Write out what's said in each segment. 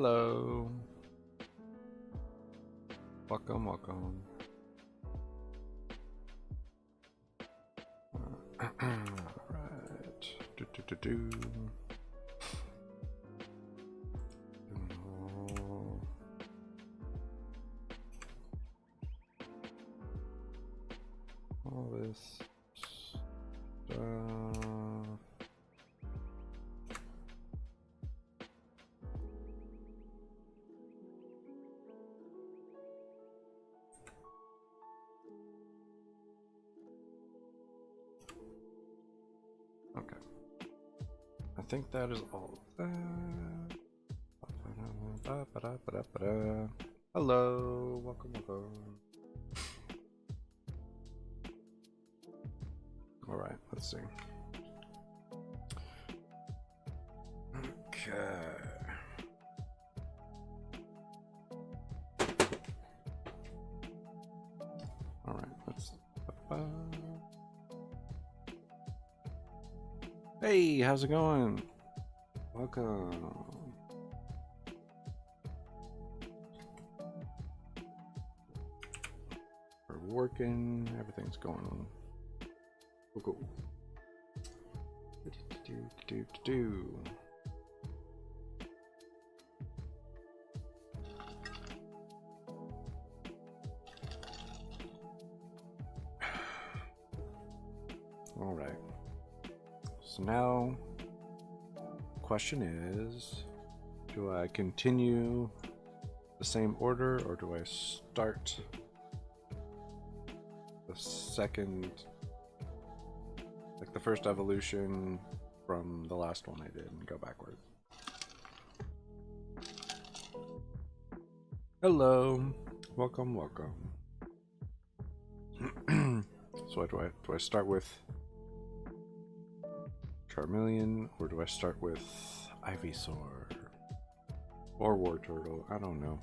Hello. Welcome, welcome. Alright. Do. All this stuff. Okay. I think that is all of that. Hello, welcome. All right, let's see. Okay. All right, let's. Hey, how's it going? Welcome. We're working. Everything's going on. Cool. Do. All right. So now, the question is, do I continue the same order or do I start the second, like the first evolution from the last one I did and go backward? Hello, welcome. So do I start with Charmeleon, or do I start with Ivysaur or War Turtle? I don't know.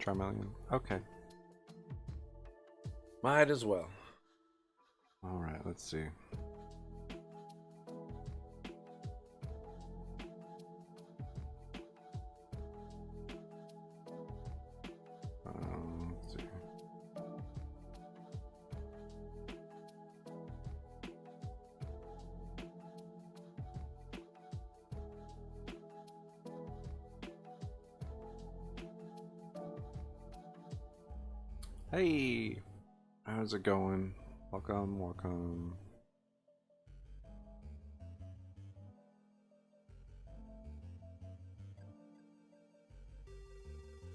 Charmeleon. Okay. Might as well. All right, let's see. Let's see. Hey, how's it going? Welcome.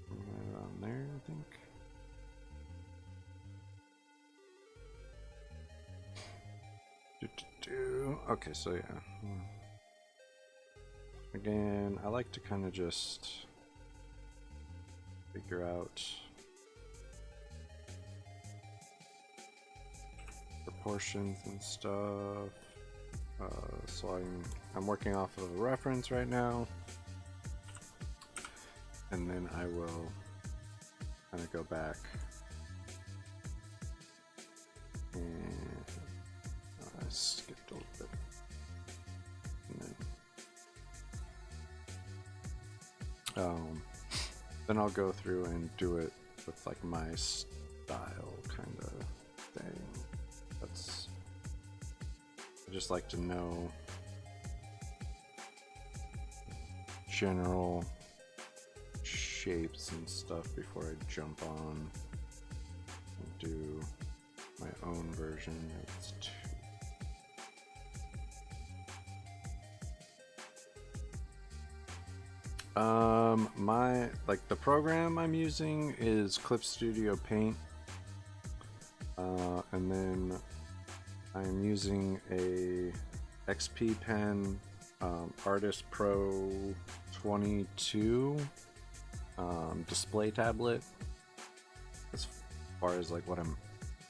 Right around there, I think. Okay, so yeah. Again, I like to kind of just figure out proportions and stuff. So I'm working off of a reference right now, and then I will kind of go back and I skipped a little bit, and then I'll go through and do it with like my style kind of thing. I just like to know general shapes and stuff before I jump on and do my own version. It's the program I'm using is Clip Studio Paint, and then I'm using a XP Pen Artist Pro 22 display tablet, as far as like what I'm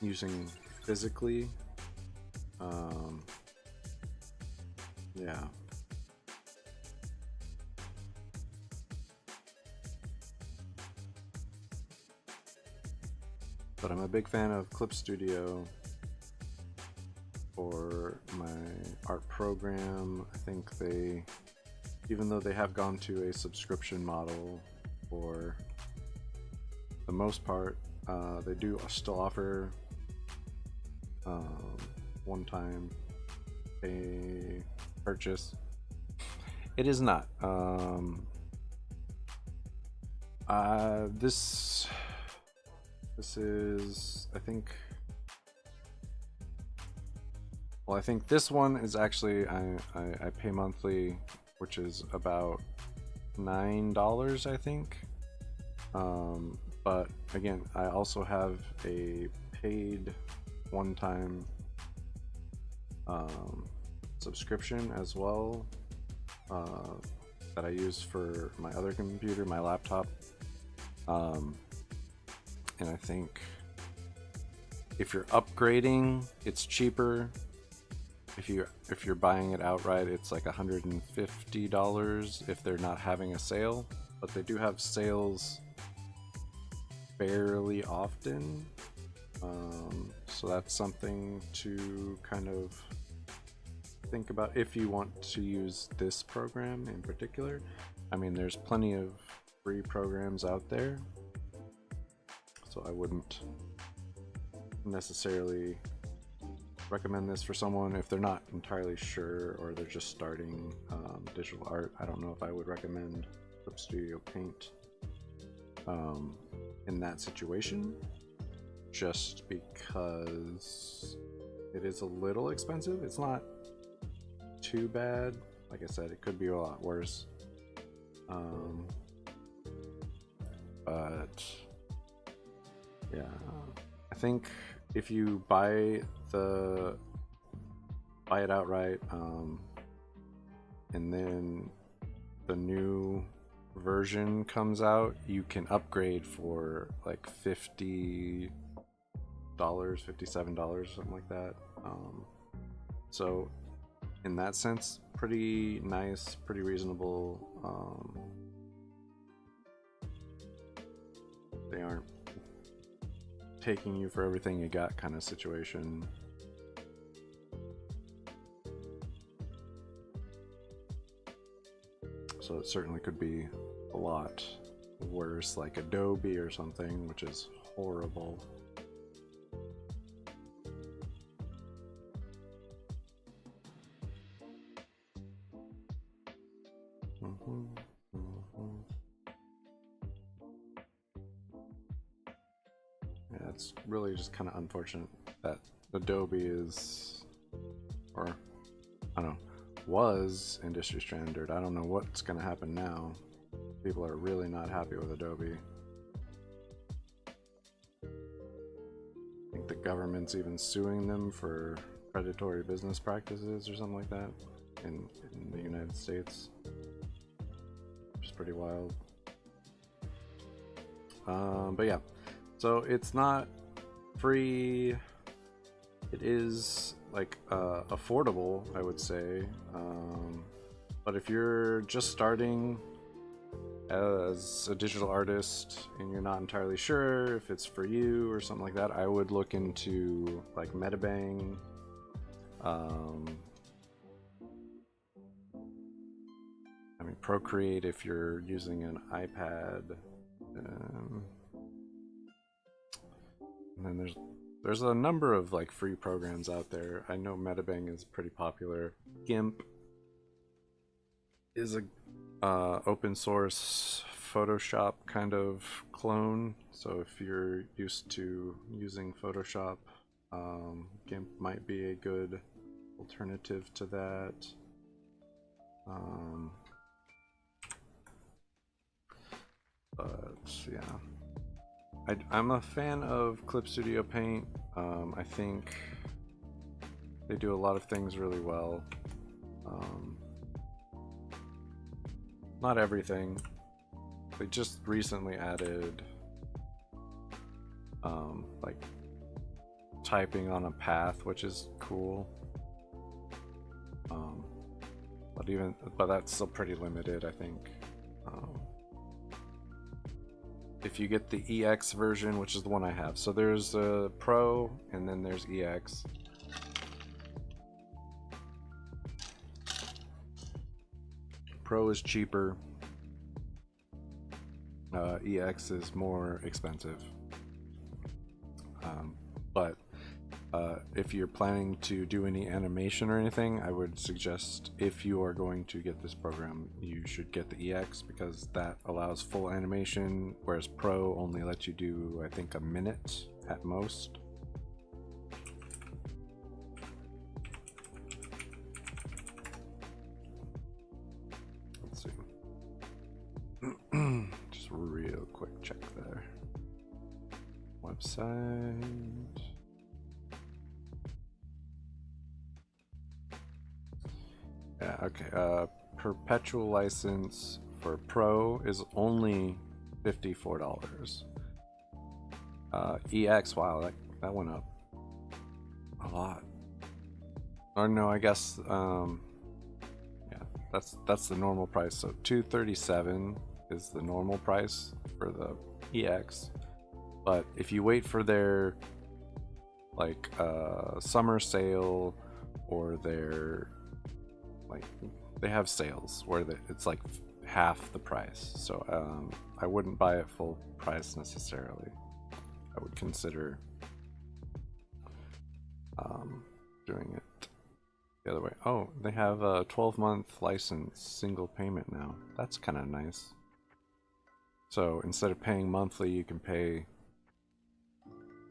using physically. Yeah. But I'm a big fan of Clip Studio for my art program. I think they, even though they have gone to a subscription model for the most part, they do still offer one-time pay purchase. It is not. This is, I think. Well, I think this one is actually I pay monthly, which is about $9, I think. But again, I also have a paid one-time subscription as well that I use for my other computer, my laptop. And I think if you're upgrading, it's cheaper. If you're buying it outright, it's like $150 if they're not having a sale. But they do have sales fairly often, so that's something to kind of think about if you want to use this program in particular. I mean, there's plenty of free programs out there, so I wouldn't necessarily recommend this for someone if they're not entirely sure or they're just starting digital art. I don't know if I would recommend Clip Studio Paint in that situation, just because it is a little expensive. It's not too bad. Like I said, it could be a lot worse. But yeah, I think if you buy it outright, and then the new version comes out, you can upgrade for like $50, $57, something like that. So in that sense, pretty nice, pretty reasonable. They aren't taking you for everything you got kind of situation. So it certainly could be a lot worse, like Adobe or something, which is horrible. Yeah, it's really just kind of unfortunate that Adobe is, or I don't know, was industry standard. I don't know what's going to happen now. People are really not happy with Adobe. I think the government's even suing them for predatory business practices or something like that in the United States, which is pretty wild. But yeah, so it's not free. It is like affordable, I would say. But if you're just starting as a digital artist and you're not entirely sure if it's for you or something like that, I would look into like Metabang. I mean, Procreate if you're using an iPad. And then there's a number of like free programs out there. I know Metabang is pretty popular. GIMP is a open source Photoshop kind of clone. So if you're used to using Photoshop, GIMP might be a good alternative to that. But yeah, I'm a fan of Clip Studio Paint. I think they do a lot of things really well. Not everything. They just recently added like typing on a path, which is cool. But that's still pretty limited, I think. if you get the EX version, which is the one I have. So there's a Pro and then there's EX. Pro is cheaper. EX is more expensive. But if you're planning to do any animation or anything, I would suggest, if you are going to get this program, you should get the EX, because that allows full animation, whereas Pro only lets you do, I think, a minute at most. Let's see. Just real quick check there. Website. Yeah, okay. Perpetual license for Pro is only $54. EX, wow, that went up a lot. Or no, I guess yeah, that's the normal price. So $237 is the normal price for the EX. But if you wait for their like summer sale, or their they have sales where it's like half the price, so I wouldn't buy it full price necessarily. I would consider doing it the other way. Oh, they have a 12-month license, single payment now. That's kind of nice. So instead of paying monthly, you can pay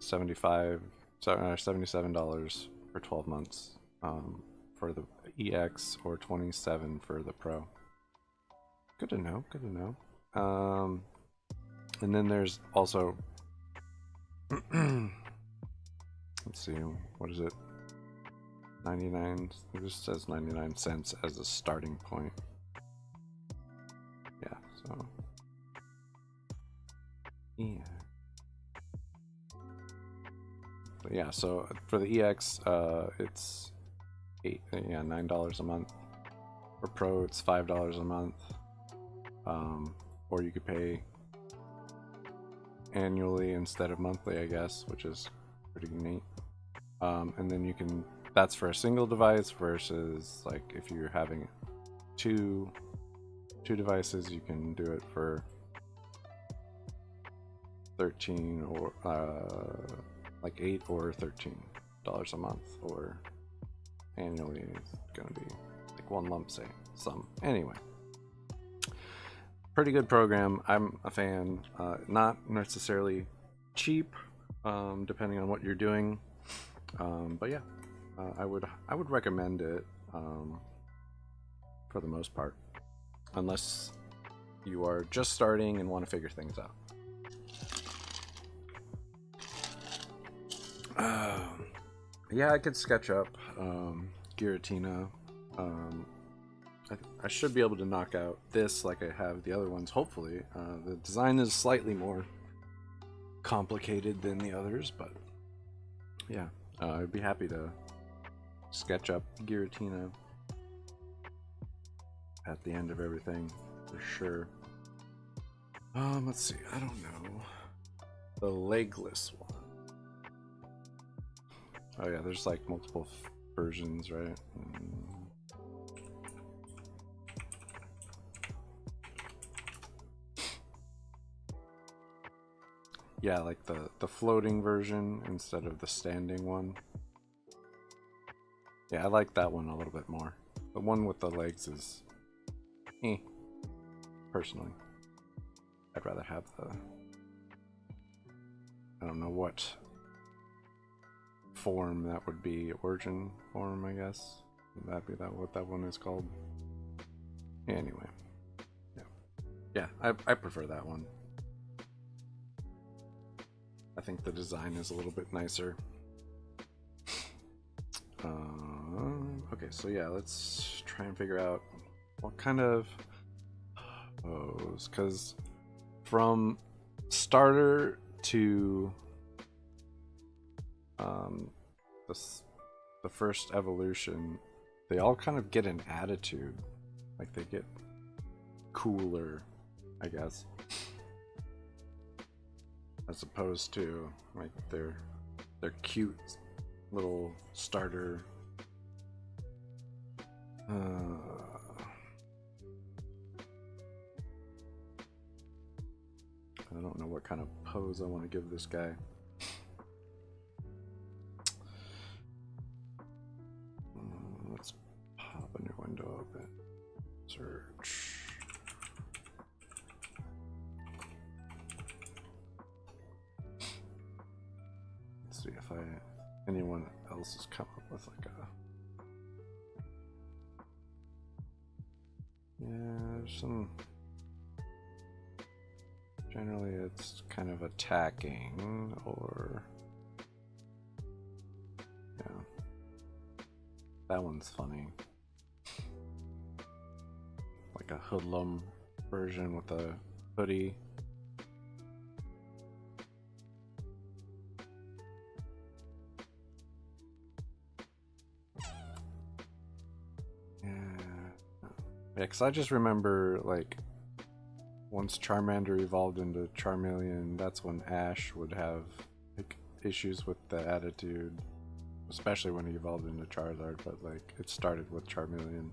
$77 for 12 months for the EX, or $27 for the Pro. Good to know, good to know. And then there's also let's see, what is it? 99, it just says 99 cents as a starting point. Yeah, so yeah. But yeah, so for the EX, it's $9 a month. For Pro, it's $5 a month. Or you could pay annually instead of monthly, I guess, which is pretty neat. And then you can, that's for a single device, versus like if you're having two devices, you can do it for 13 or like $8 or $13 a month, or annually it's gonna be like one lump sum. Anyway, pretty good program. I'm a fan. Not necessarily cheap, depending on what you're doing, but yeah, I would recommend it for the most part, unless you are just starting and want to figure things out. Yeah, I could sketch up Giratina. I should be able to knock out this like I have the other ones, hopefully. The design is slightly more complicated than the others, but yeah, I'd be happy to sketch up Giratina at the end of everything, for sure. Let's see, I don't know. The legless one. Oh yeah, there's like multiple versions, right? Yeah, like the floating version instead of the standing one. Yeah, I like that one a little bit more. The one with the legs is personally. I'd rather have the, I don't know what form that would be, origin form, I guess. Would that be what that one is called? Anyway, yeah, I prefer that one. I think the design is a little bit nicer. Okay, so yeah, let's try and figure out what kind of pose, because from starter to the first evolution, they all kind of get an attitude, like they get cooler, I guess. as opposed to like their cute little starter. I don't know what kind of pose I want to give this guy. Let's pop a new window open. Search. Let's see if anyone else has come up with like a. Yeah, there's some. Generally, it's kind of attacking, or yeah, that one's funny. Like a hoodlum version with a hoodie. Yeah, because I just remember like. Once Charmander evolved into Charmeleon, that's when Ash would have like, issues with the attitude, especially when he evolved into Charizard, but like it started with Charmeleon.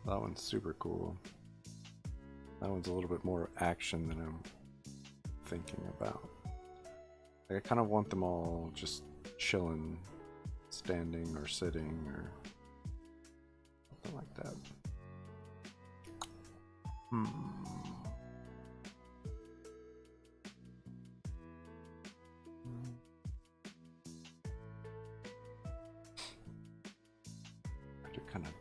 That one's super cool. That one's a little bit more action than I'm thinking about. Like, I kind of want them all just chilling, standing or sitting or something like that. I do kind of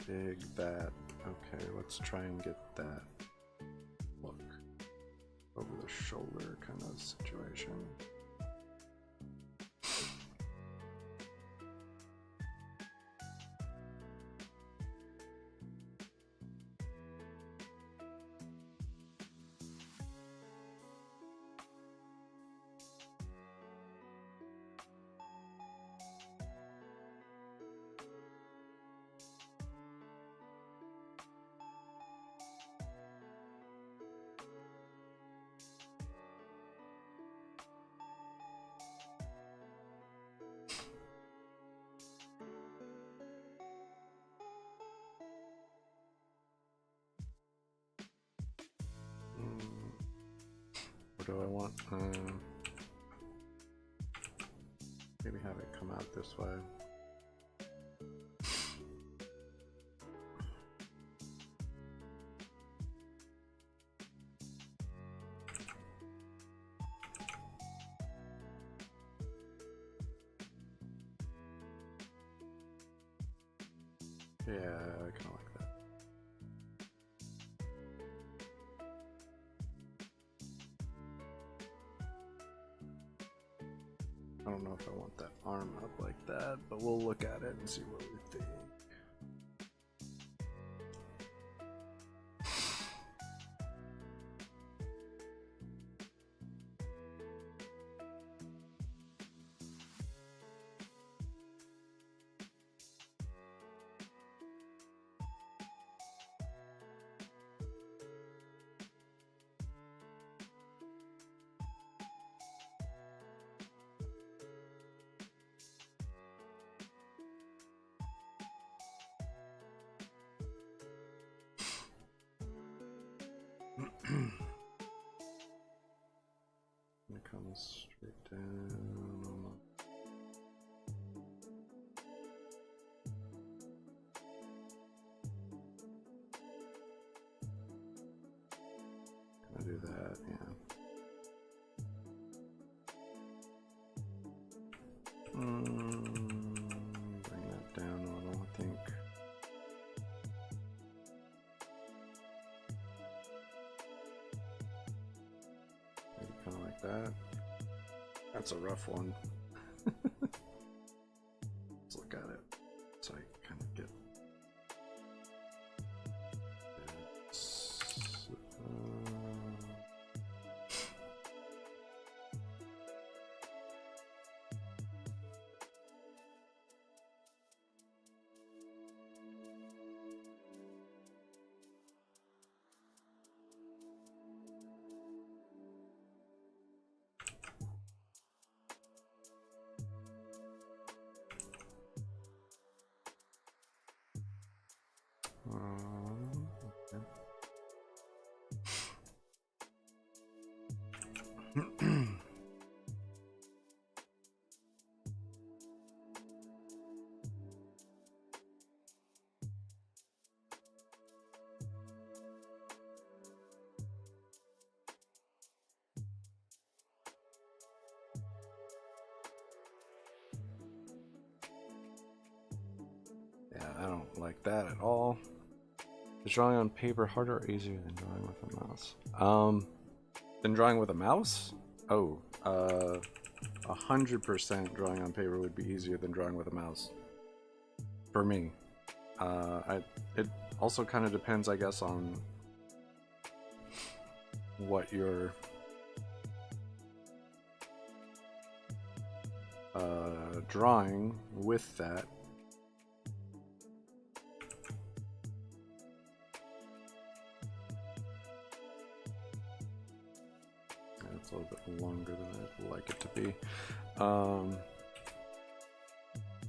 dig that. Okay, let's try and get that look over the shoulder kind of situation. What do I want? Maybe have it come out this way. Yeah, I kind of like that. I don't know if I want that arm up like that, but we'll look at it and see what we think. It comes straight down. Can I do that? Yeah. Bring that down a little, I think. Kind of like that. That's a rough one. Let's look at it so I kind of get this. Okay. Yeah, I don't like that at all. Is drawing on paper harder or easier than drawing with a mouse? Than drawing with a mouse? Oh, 100% drawing on paper would be easier than drawing with a mouse. For me. It also kind of depends, I guess, on what you're drawing with that. It's a little bit longer than I'd like it to be.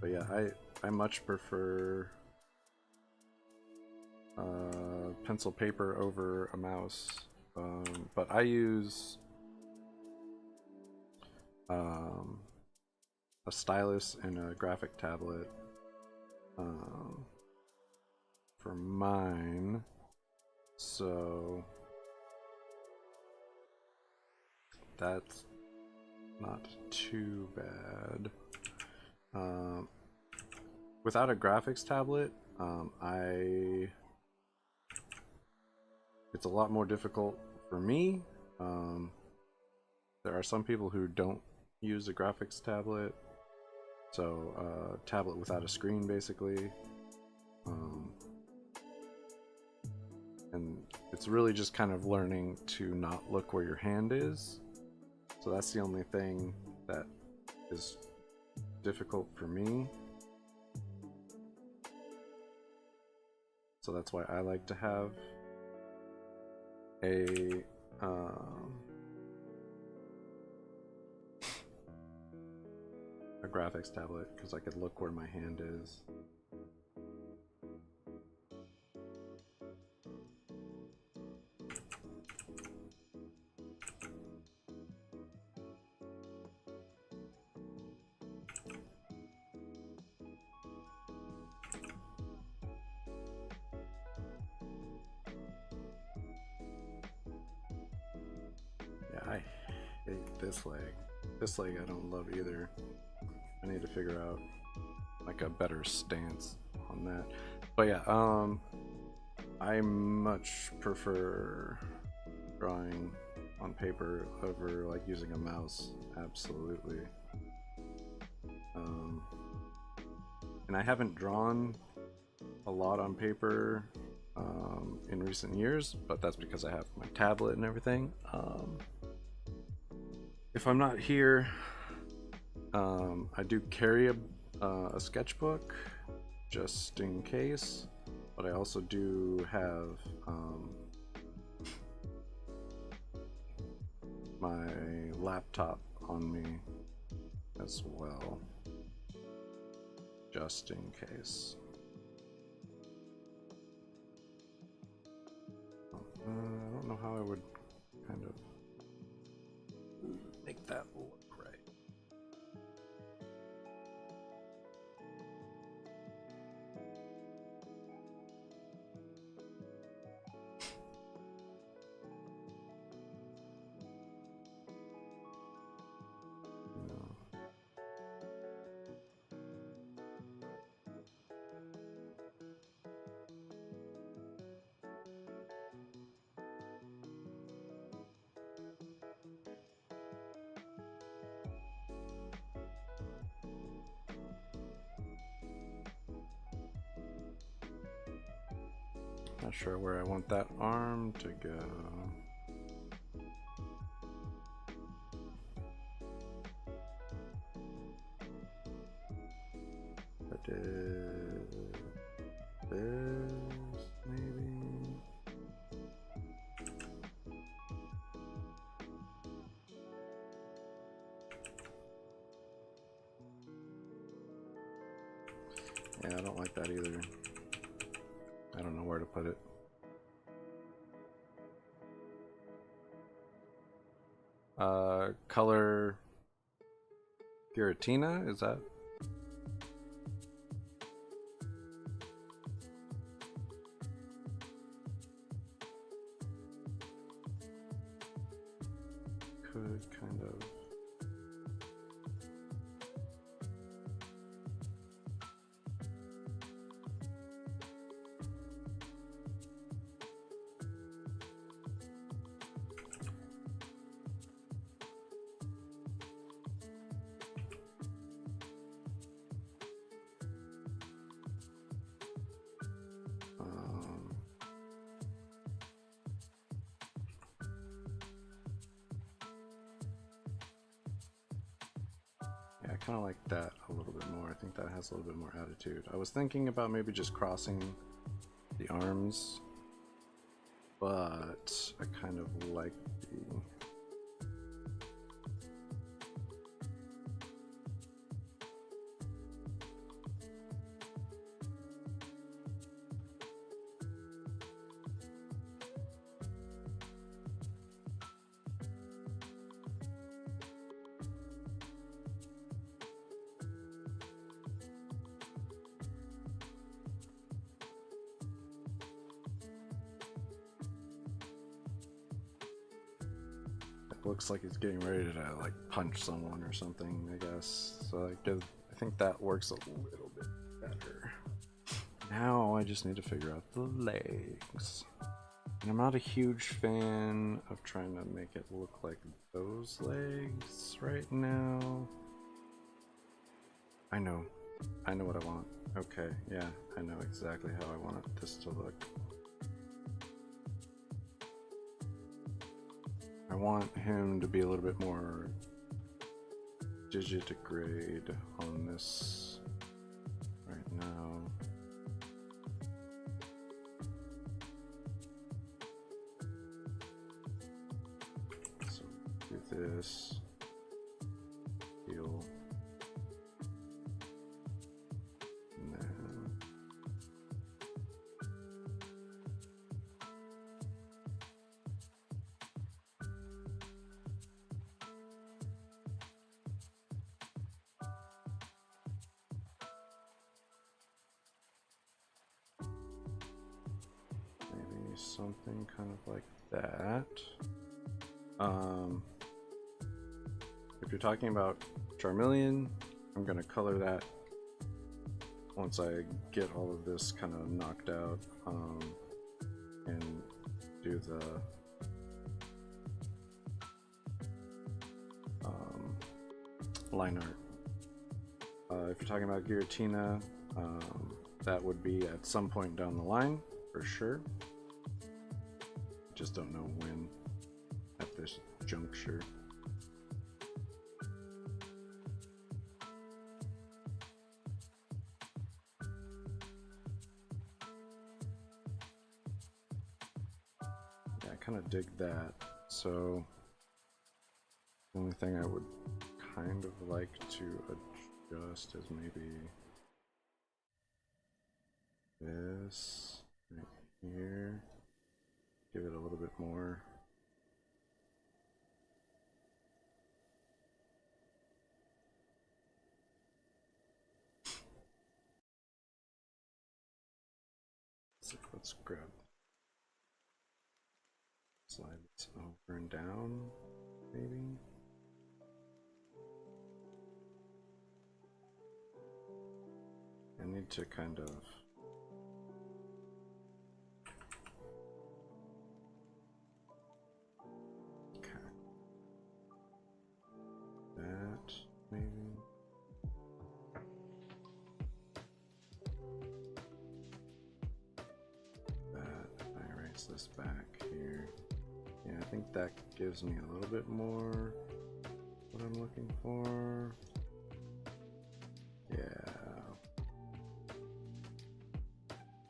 But yeah, I much prefer pencil paper over a mouse. But I use a stylus and a graphic tablet for mine, so that's not too bad. Without a graphics tablet, it's a lot more difficult for me. There are some people who don't use a graphics tablet, so tablet without a screen basically, and it's really just kind of learning to not look where your hand is. So that's the only thing that is difficult for me. So that's why I like to have a graphics tablet, because I could look where my hand is. Yeah, I hate this leg. This leg I don't love either. I need to figure out like a better stance on that. But yeah, I much prefer drawing on paper over like using a mouse. Absolutely. And I haven't drawn a lot on paper in recent years, but that's because I have my tablet and everything. If I'm not here, I do carry a sketchbook just in case, but I also do have my laptop on me as well, just in case. I don't know how I would kind of make that look right. Not sure where I want that arm to go. I did this, maybe. Yeah, I don't like that either. I don't know where to put it. Color Giratina, is that? Could kind of. Yeah, I kind of like that a little bit more. I think that has a little bit more attitude. I was thinking about maybe just crossing the arms, but I kind of like the... Looks like he's getting ready to like punch someone or something, I guess. So I think that works a little bit better. Now I just need to figure out the legs. And I'm not a huge fan of trying to make it look like those legs right now. I know what I want. Okay, yeah, I know exactly how I want this to look. I want him to be a little bit more digitigrade on this right now. So do this, heal, and then something kind of like that. If you're talking about Charmeleon, I'm gonna color that once I get all of this kind of knocked out, and do the line art. If you're talking about Giratina, that would be at some point down the line for sure. Just don't know when at this juncture. Yeah, I kind of dig that. So the only thing I would kind of like to adjust is maybe this right here. Give it a little bit more. So let's grab, slide this over and down, maybe. I need to kind of that, maybe. That, if I erase this back here. Yeah, I think that gives me a little bit more what I'm looking for. Yeah.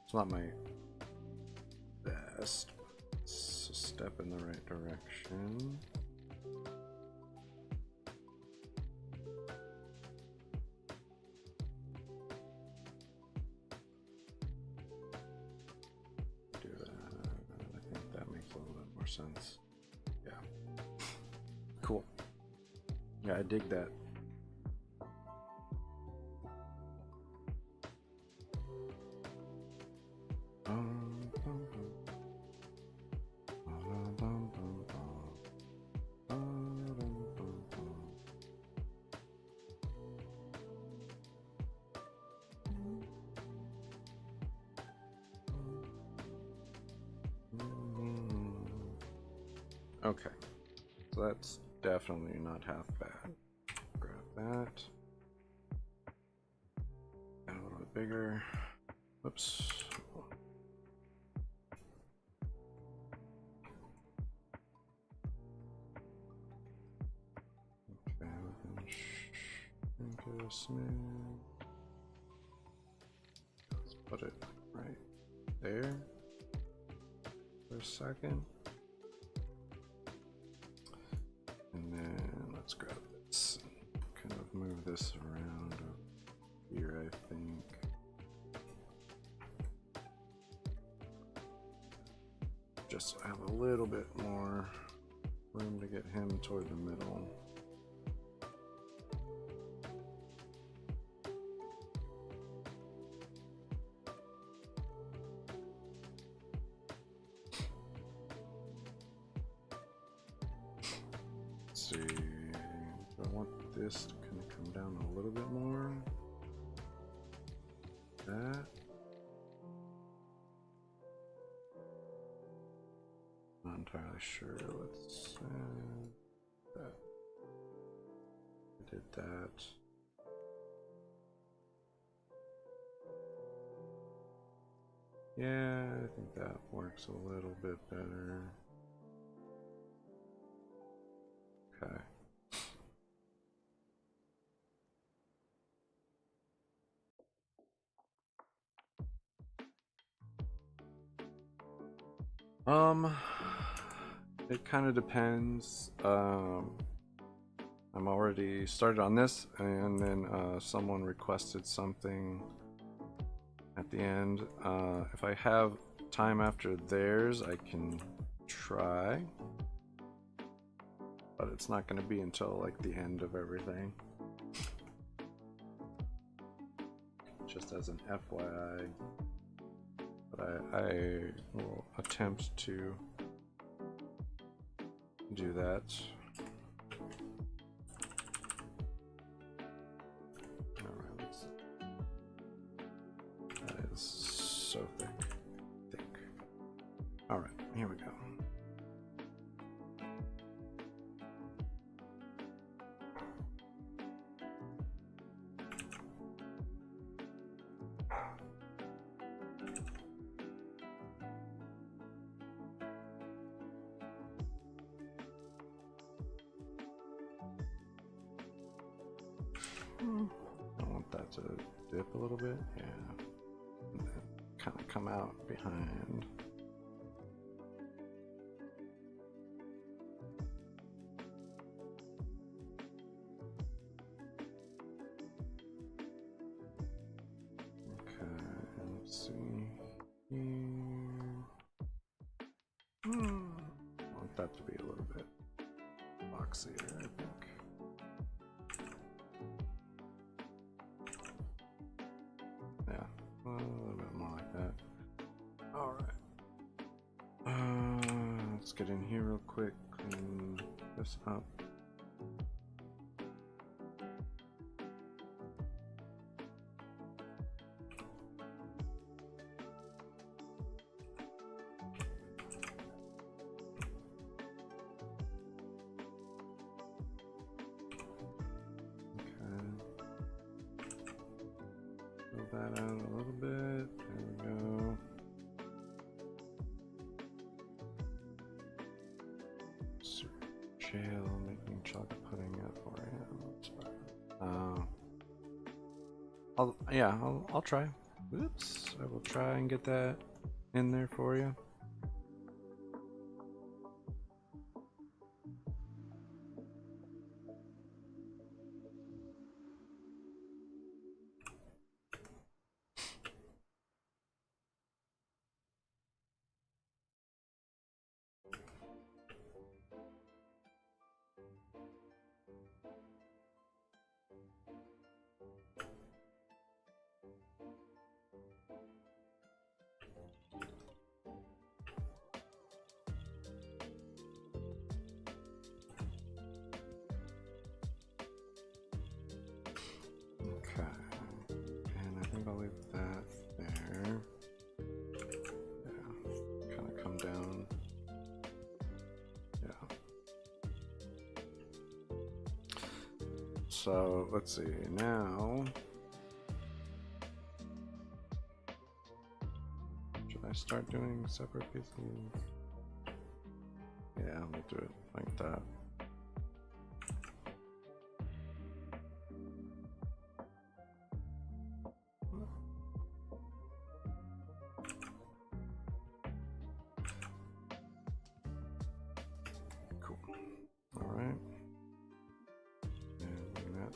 It's not my best. It's a step in the right direction. sense. Yeah. Cool. Yeah, I dig that. Okay, so that's definitely not half bad. Grab that. And a little bit bigger. Whoops. Okay, into a smooth. Let's put it right there for a second. And then let's grab this and kind of move this around here, I think. Just so I have a little bit more room to get him toward the middle. Let's see, I want this to kind of come down a little bit more. That. Not entirely sure. Let's that. I did that. Yeah, I think that works a little bit better. Okay. It kind of depends. I'm already started on this, and then someone requested something at the end. If I have time after theirs, I can try, but it's not going to be until like the end of everything. Just as an FYI. But I will attempt to do that. Alright, let's see. That is so thick. Alright, here we go. I want that to dip a little bit, yeah. And then kind of come out behind. Okay, let's see here. I want that to be a little bit boxier, I think. Yeah, a little bit more like that. Alright. Let's get in here real quick, clean this up. That out a little bit. There we go. Jail making chocolate pudding at 4 a.m. I'll try. Oops, I will try and get that in there for you. think I'll leave that there. Yeah, kind of come down. Yeah. So let's see now. Should I start doing separate pieces? Yeah, we'll do it like that. Cool. All right. And bring that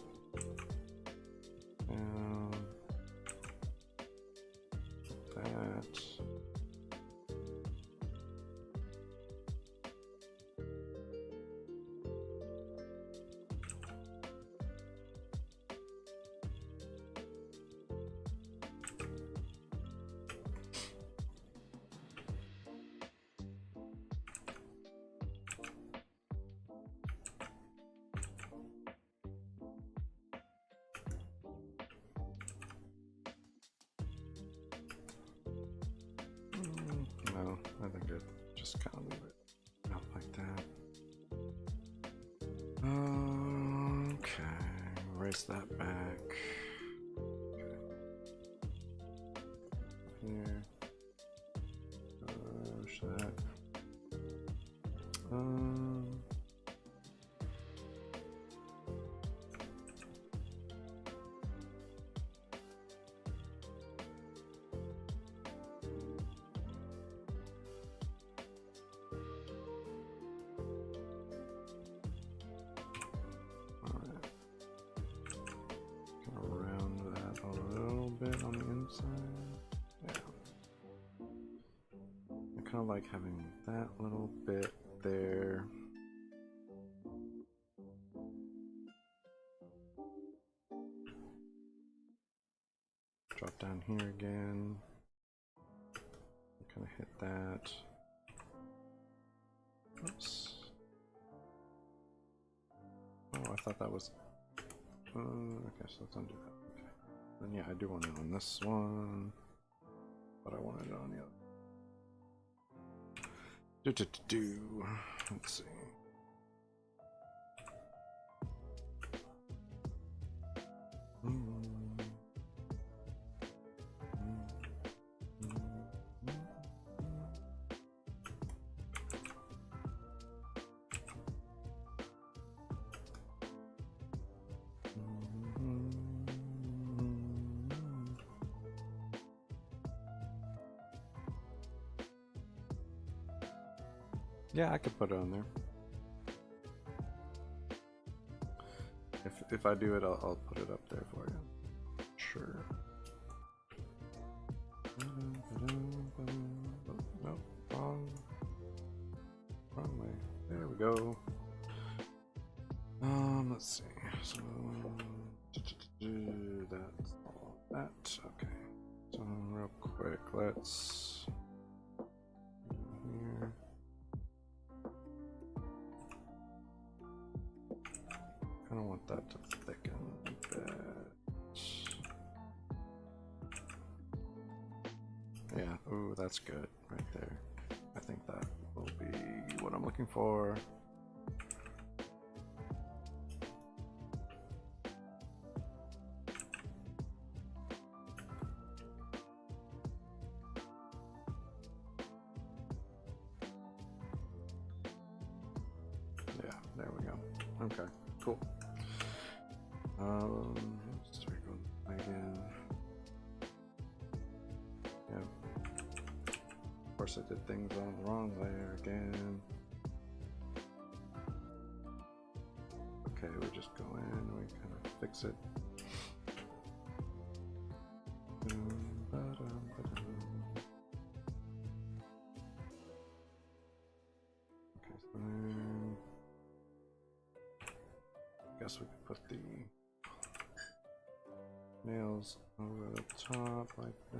down. That. No, I think it just kind of leave it out like that. Okay, erase that back. Here. Push that. Kind of like having that little bit there. Drop down here again. Kind of hit that. Oops. Oh, I thought that was. Okay, so let's undo that. Okay. Then yeah, I do want it on this one, but I wanted it on the other. Let's see. Yeah, I could put it on there. If I do it, I'll put it up there for you. Sure. Oh, no, wrong way. There we go. Let's see. So that's all that. Okay. So real quick, let's here. I don't want that to thicken a bit. Yeah, ooh, that's good right there. I think that will be what I'm looking for. Yeah, there we go. Okay, cool. Let's start going again. Yep. Of course, I did things on the wrong layer again. Okay, we just go in, we kind of fix it. Okay, so then I guess we could put the nails over the top like that.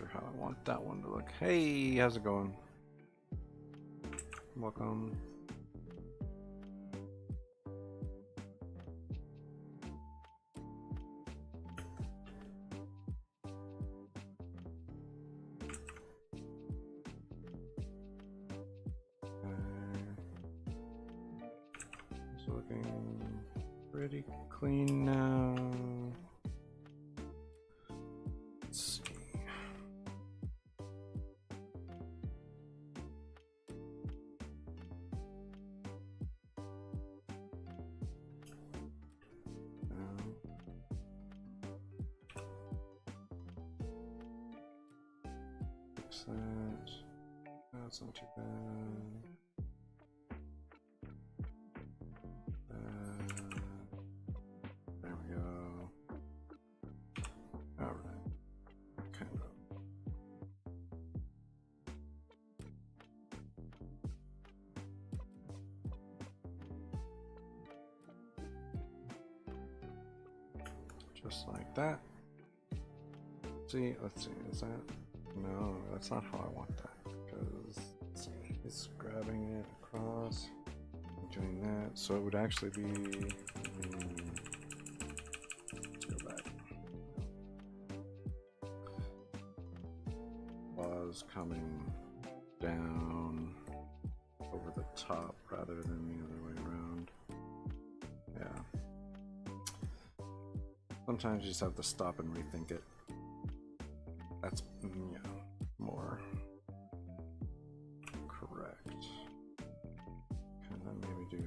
sure how I want that one to look. Hey, how's it going? Welcome. It's looking pretty clean now. Let's see. That's not too bad. There we go. All right. Kind of. Just like that. See, let's see. Is that? No, that's not how I want that. Because it's grabbing it across, doing that. So it would actually be. Let's go back. Was coming down over the top rather than the other way around. Yeah. Sometimes you just have to stop and rethink it. That's, yeah, more correct. And then maybe do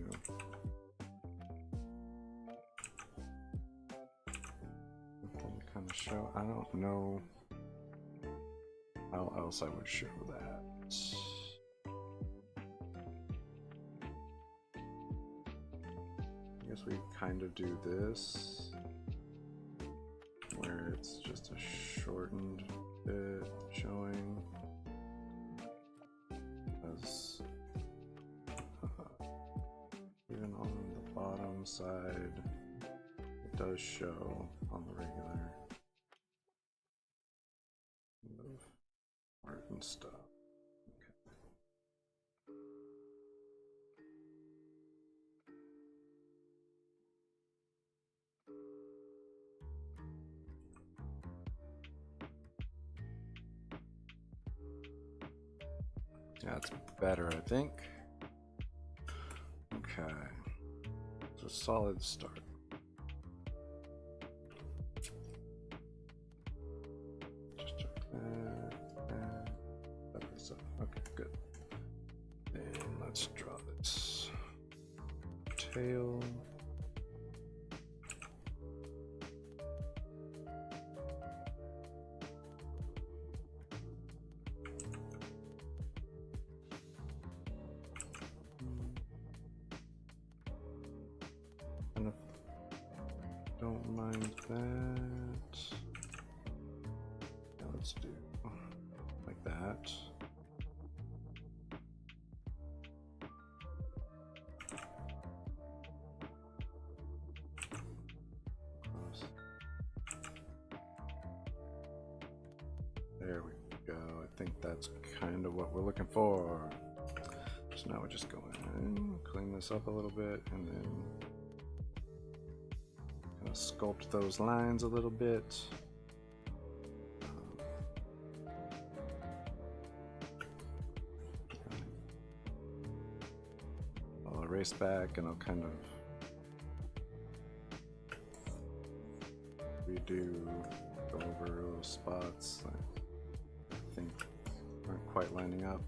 kind of show. I don't know how else I would show that. I guess we kind of do this, where it's just a shortened bit showing, as even on the bottom side it does show on the regular art and stuff. That's better, I think. Okay, it's a solid start. Just check that and set this up. Okay, good. And let's draw this tail. Don't mind that. Now let's do like that. There we go. I think that's kind of what we're looking for. So now we're just going in, clean this up a little bit, and then sculpt those lines a little bit. I'll erase back and I'll kind of redo, go over those spots that I think aren't quite lining up.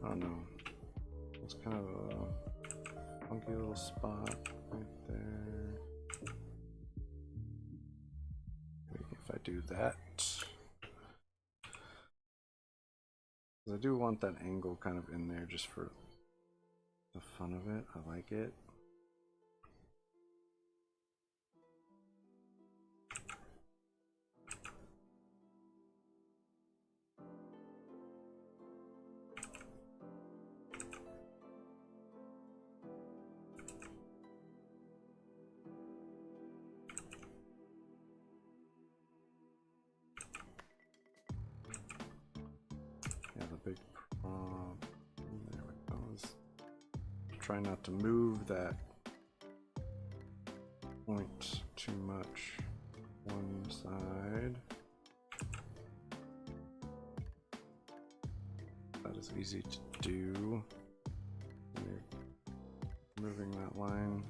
Oh no, it's kind of a funky little spot right there. Maybe if I do that, I do want that angle kind of in there just for the fun of it. I like it. Big prop. There it goes. Try not to move that point too much one side. That is easy to do. You're moving that line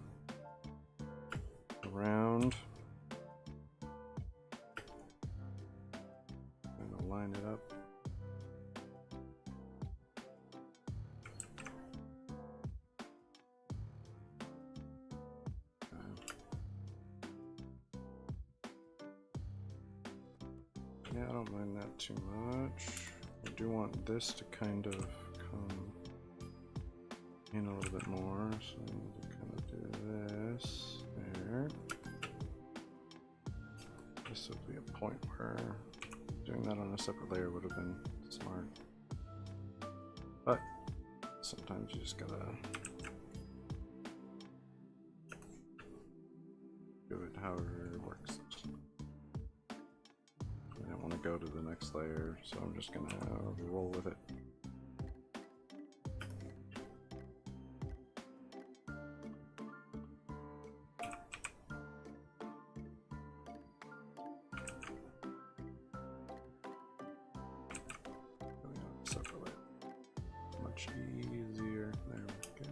around. And I'll line it up. Yeah, I don't mind that too much. I do want this to kind of come in a little bit more, so I need to kind of do this there. This would be a point where doing that on a separate layer would have been smart. But sometimes you just gotta do it however it works. I don't want to go to the next layer, so I'm just gonna roll with it. Separate. Much easier. There we go.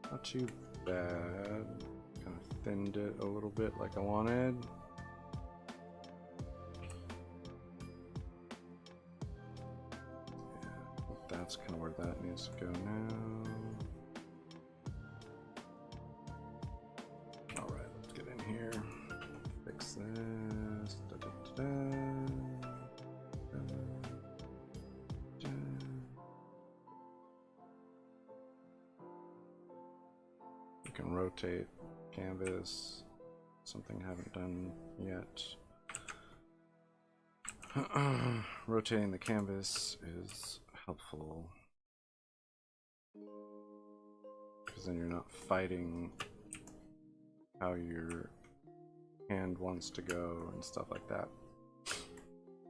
Not too bad. Kind of thinned it a little bit like I wanted. Yeah, that's kind of where that needs to go now. Alright, let's get in here. Fix this. Da, da, da, da. Can rotate canvas, something I haven't done yet. Rotating the canvas is helpful because then you're not fighting how your hand wants to go and stuff like that.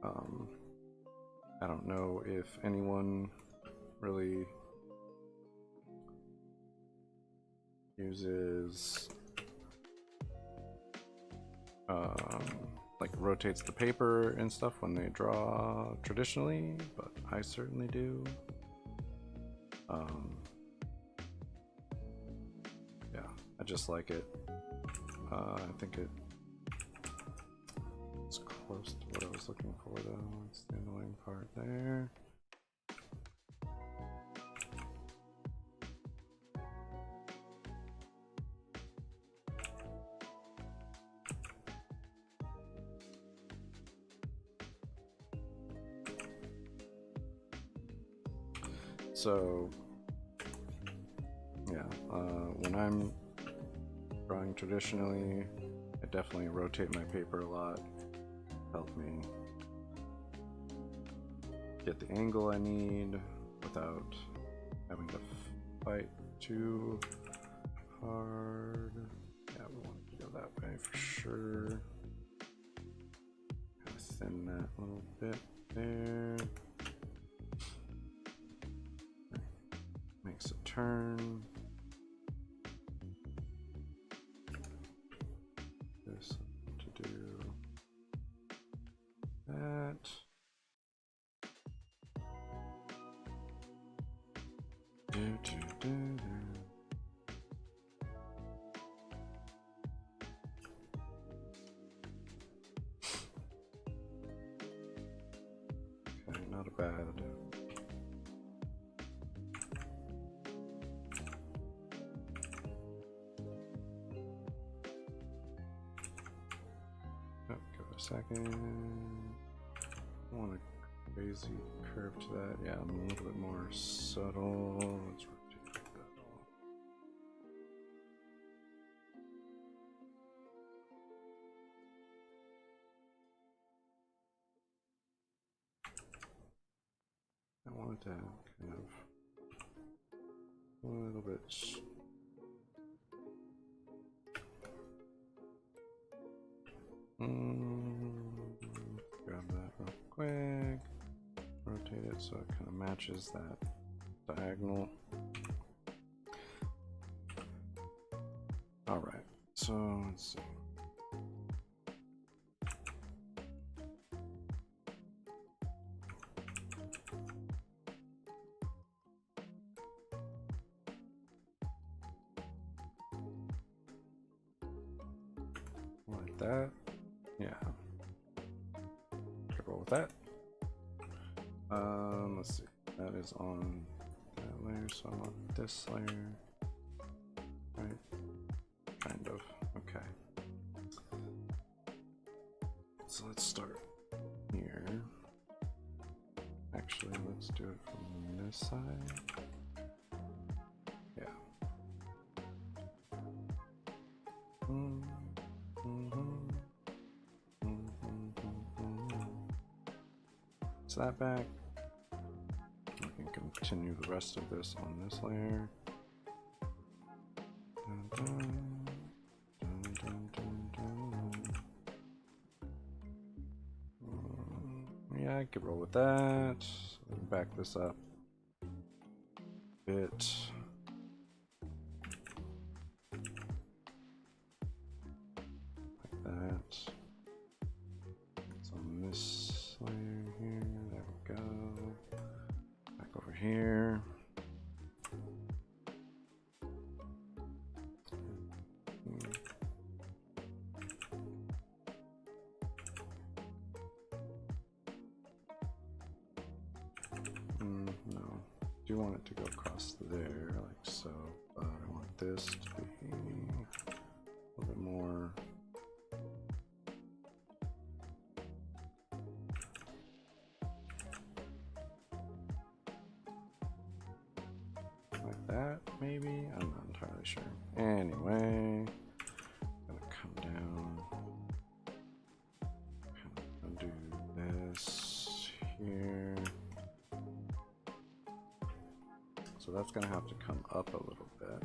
I don't know if anyone really uses like rotates the paper and stuff when they draw traditionally, but I certainly do. Yeah, I just like it. I think it's close to what I was looking for though. That's the annoying part there. So, yeah, when I'm drawing traditionally, I definitely rotate my paper a lot. Help me get the angle I need without having to fight too hard. Yeah, we want to go that way for sure. Kind of thin that a little bit there. Makes a turn. This to do that. Okay, not a bad a second. I want a crazy curve to that. Yeah, I'm a little bit more subtle. Let's rotate that. I wanted to kind of a little bit. Grab that real quick. Rotate it so it kind of matches that diagonal. All right. So let's see. Like that. Yeah. Roll with that. Let's see. That is on that layer, so I'm on this layer. Right? Kind of. Okay. So let's start here. Actually, let's do it from this side. Yeah. So that back. We can continue the rest of this on this layer. Yeah, I could roll with that. Back this up a bit. Like that. It's on this layer here. There we go. Back over here. No, I do want it to go across there, like so, but I want this to be a little bit more. Like that, maybe? I'm not entirely sure. Anyway, gonna come down, kind of undo this here. So that's gonna have to come up a little bit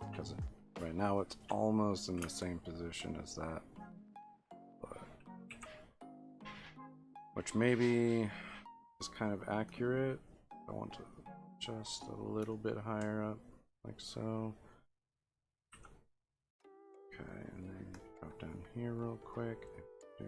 because right now it's almost in the same position as that, but which maybe is kind of accurate. I want to just a little bit higher up, like so. Okay, and then drop down here real quick. Do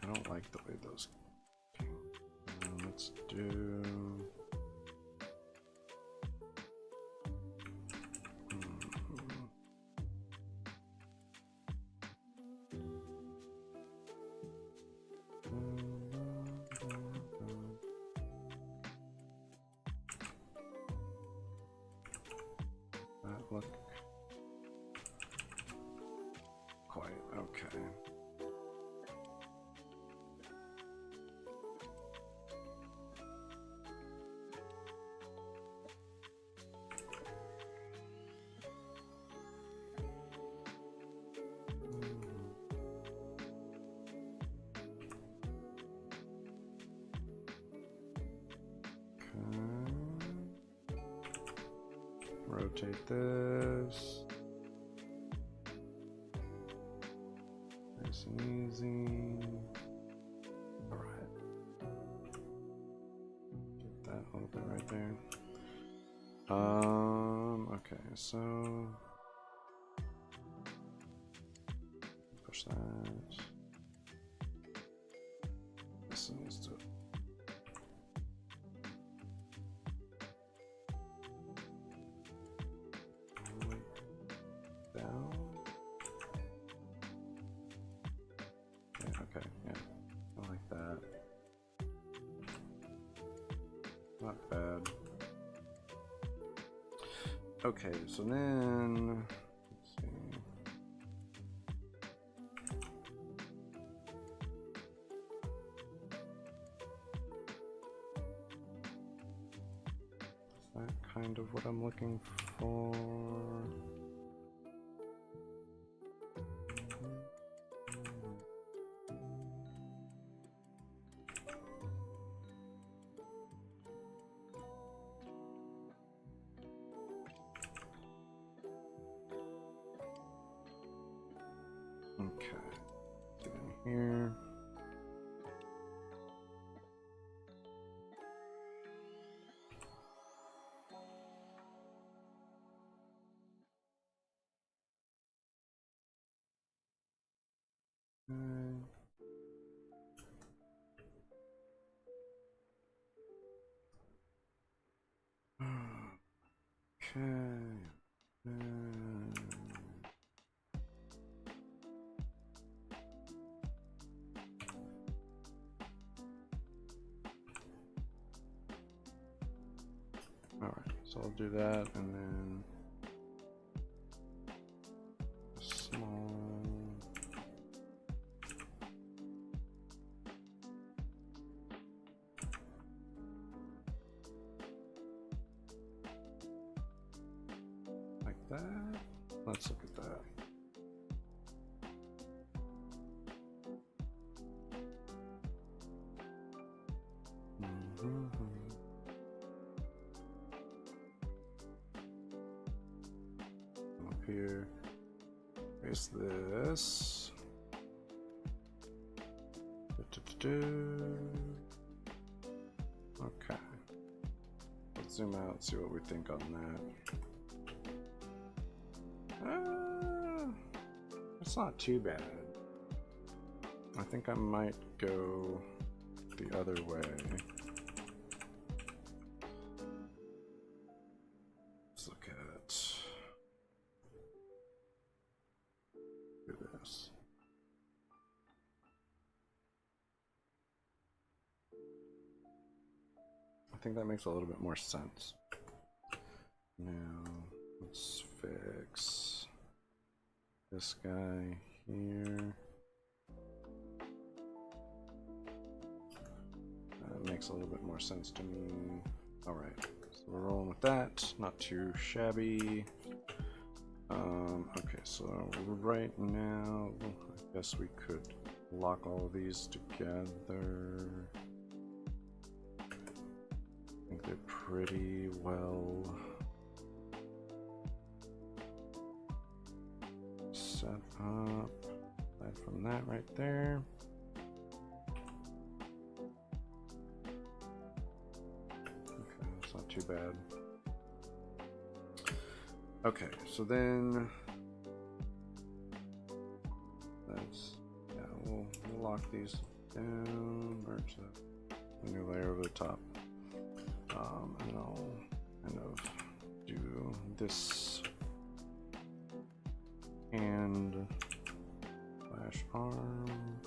I don't like the way those came. Let's do that look quite okay. Rotate this. Nice and easy. Alright. Get that a little bit right there. Okay, so push that. not bad. Okay, so then let's see. Is that kind of what I'm looking for? Okay, get in here. Okay. All right, so I'll do that, and then small. Like that. Let's look at that. Up here. Here's this. Okay. Let's zoom out and see what we think on that. It's not too bad. I think I might go the other way. Let's look at this. I think that makes a little bit more sense. Now let's fix this guy here. That makes a little bit more sense to me. All right, so we're rolling with that. Not too shabby. Okay, so right now, I guess we could lock all of these together. I think they're pretty well set up. Aside from that right there. Okay, that's not too bad. Okay, so then that's, yeah, we'll lock these down, merge the new layer over the top, and I'll kind of do this hand slash arm.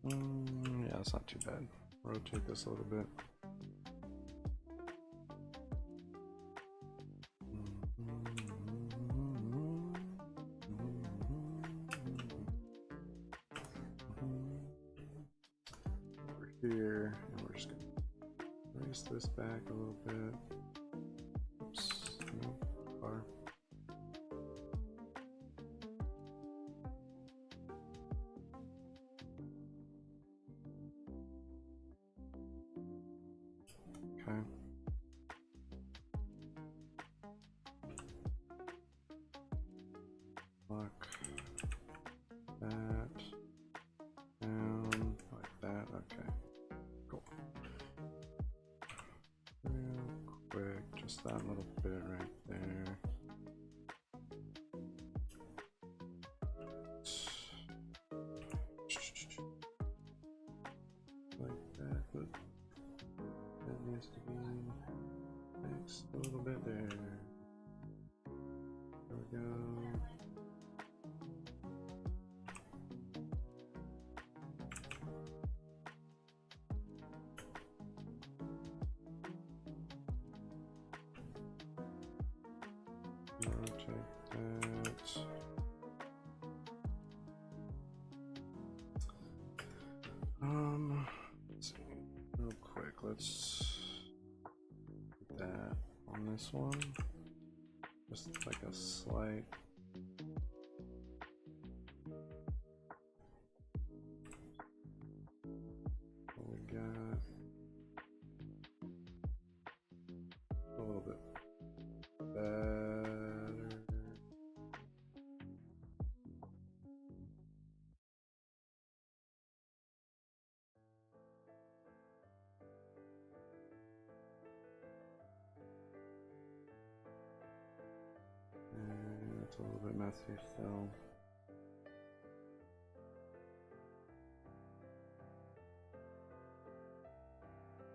Yeah, it's not too bad. Rotate this a little bit. Over here, and we're just gonna raise this back a little bit. Oops, no, far. Okay. Lock that down like that. Okay. Cool. Real quick, just that little bit right there. Like that, but that needs to be fixed a little bit there. There we go. Rotate that. Let's see, real quick, let's put that on this one. Just like a slight. What we got? A little bit better. And it's a little bit messy still.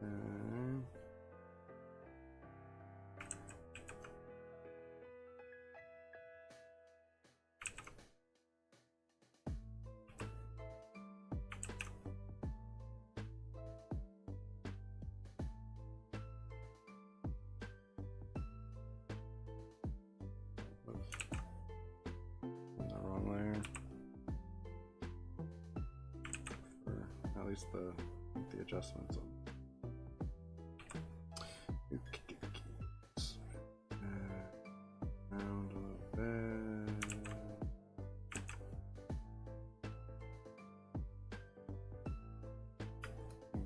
Okay. On the wrong layer. For at least the adjustments. Around a little bit.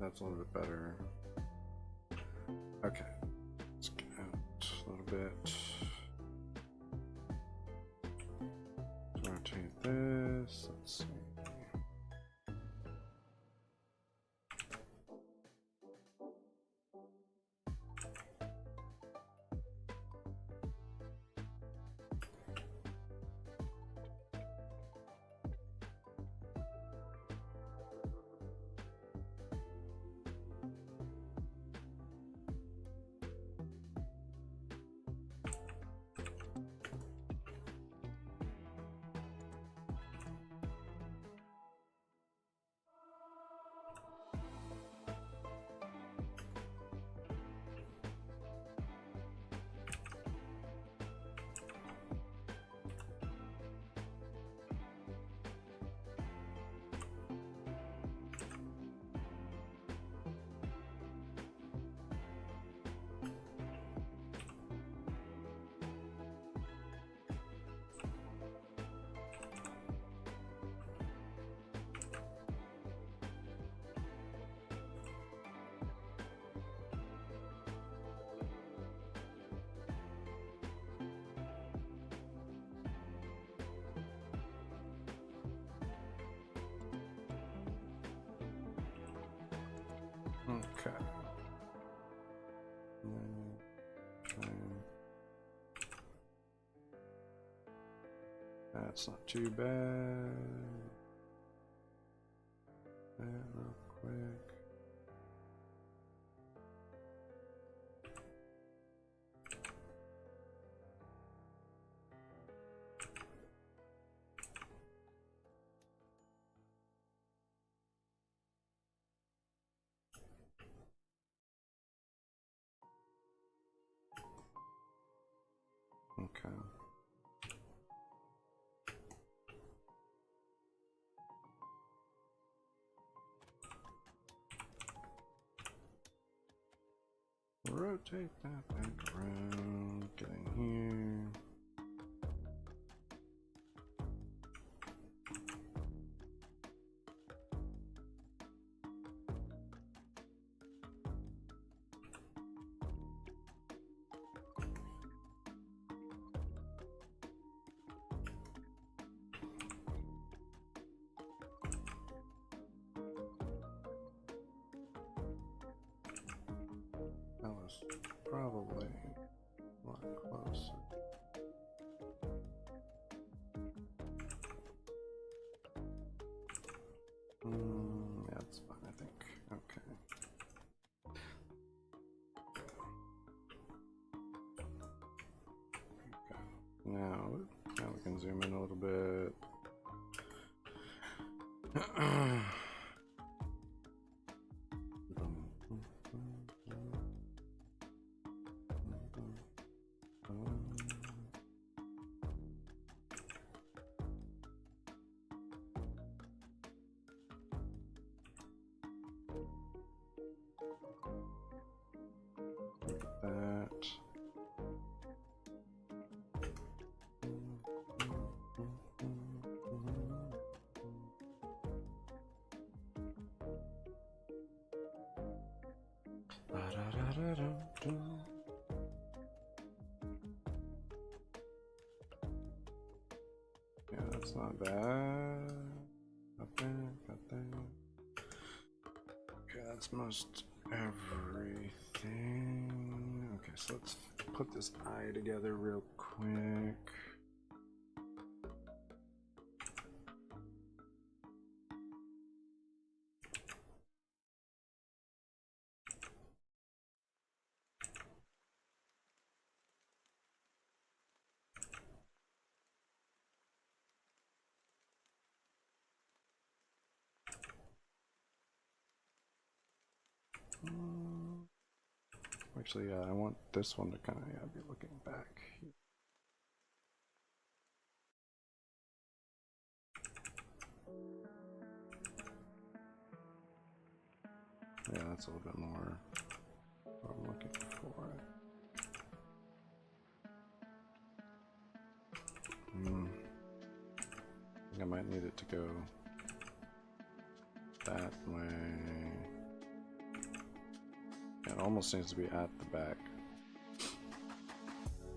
That's a little bit better. Okay, let's get out a little bit. Rotate this. Let's see. Okay. That's not too bad. That real quick. Okay. Rotate that back around, get in here. almost. Probably a lot closer. Yeah, that's fine, I think. Okay. Now we can zoom in a little bit. Yeah, that's not bad. Got that, got that. Okay, that's most everything. Okay, so let's put this eye together real quick. Actually, I want this one to kind of be looking back. Yeah, that's a little bit more what I'm looking for. I think I might need it to go that way. Yeah, it almost seems to be at the back.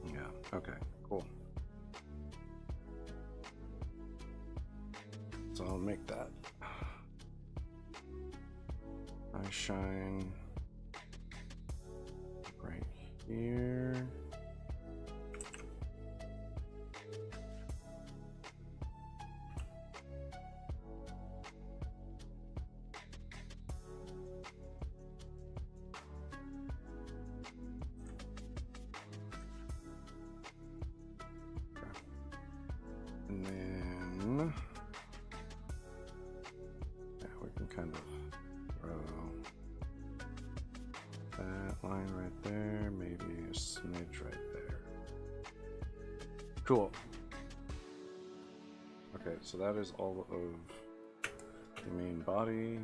Yeah, okay, cool. So I'll make that eye shine right here. And then yeah, we can kind of throw that line right there, maybe a smidge right there. Cool. Okay, so that is all of the main body.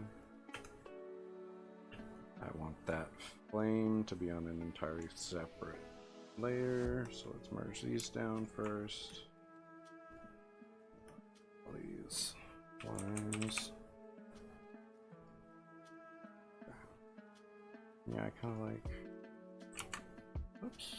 I want that flame to be on an entirely separate layer, so let's merge these down first. These lines. Yeah, I kind of like. Oops.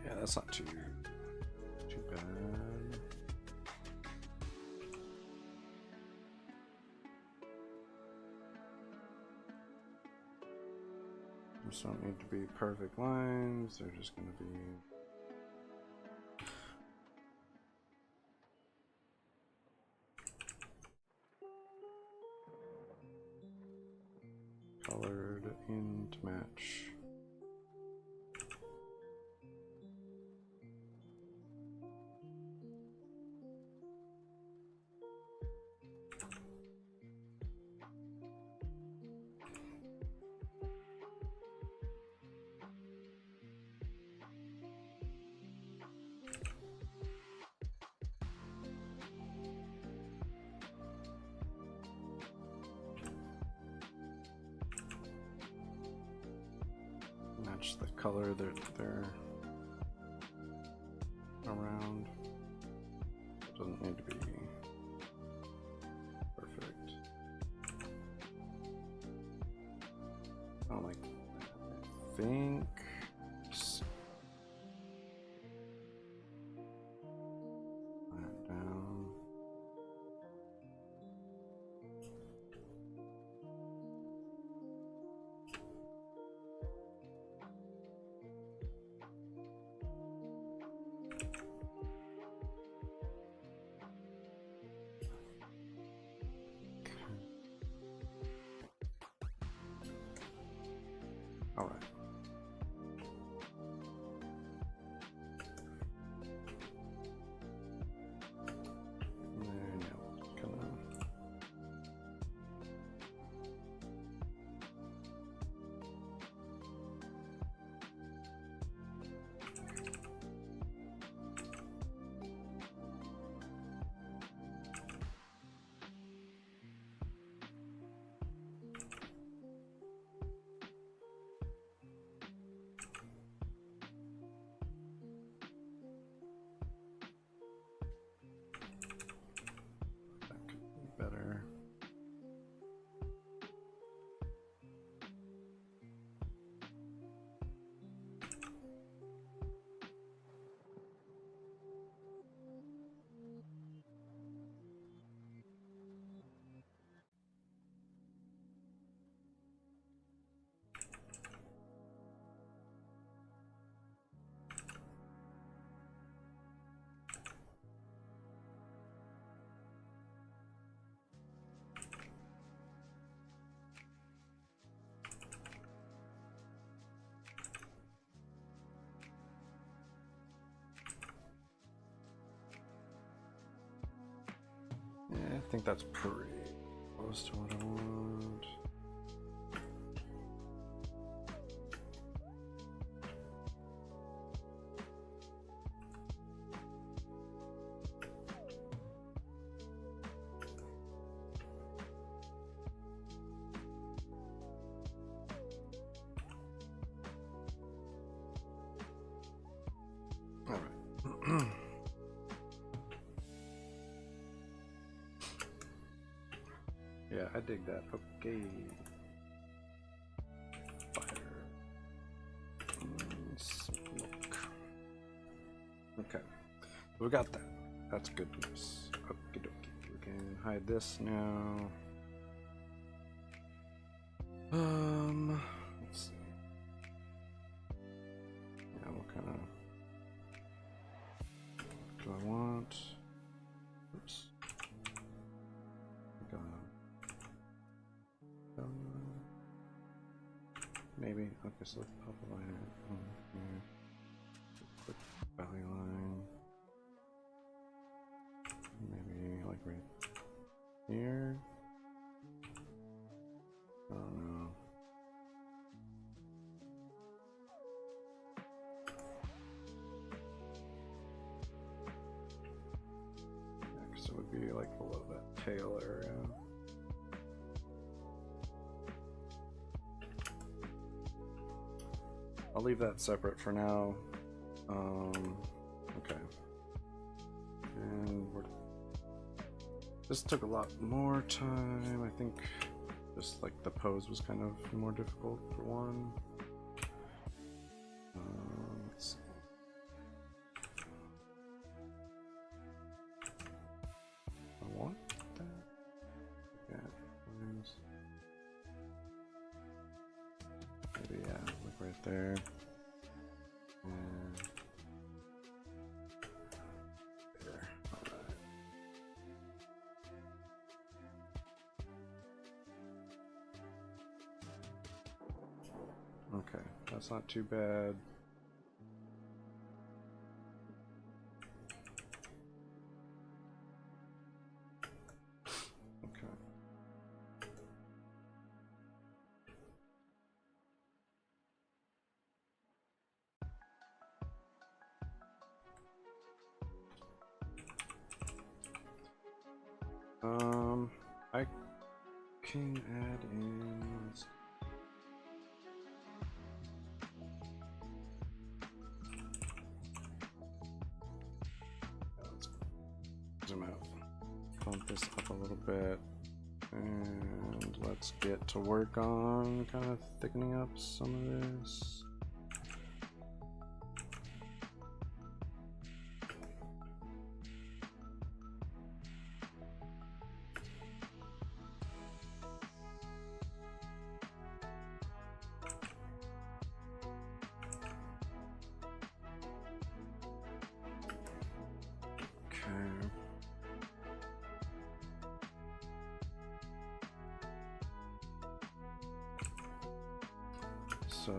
Yeah, that's not too bad. These don't need to be perfect lines, they're just going to be colored in to match. match the color that they're around. It doesn't need to be perfect. I don't like that. I think that down. All right. There, now kind of. That could be better. Yeah, I think that's pretty close to what I want. All right. Yeah, I dig that. Okay. Fire. Smoke. Okay. We got that. That's good news. Okie dokie. We can hide this now. Let's see. Yeah, what kind of do I want? Oops. Maybe. Okay, so let's pop a line here. Quick valley line. Maybe like right here. I don't know. Yeah, so it would be like below that tail area. I'll leave that separate for now. Okay. And this took a lot more time. I think just like the pose was kind of more difficult for one. Let's see. I want that. Yeah. Maybe, yeah, like right there. And there. Alright. Okay, that's not too bad. I can add in. bump this up a little bit. And let's get to work on kind of thickening up some of this. So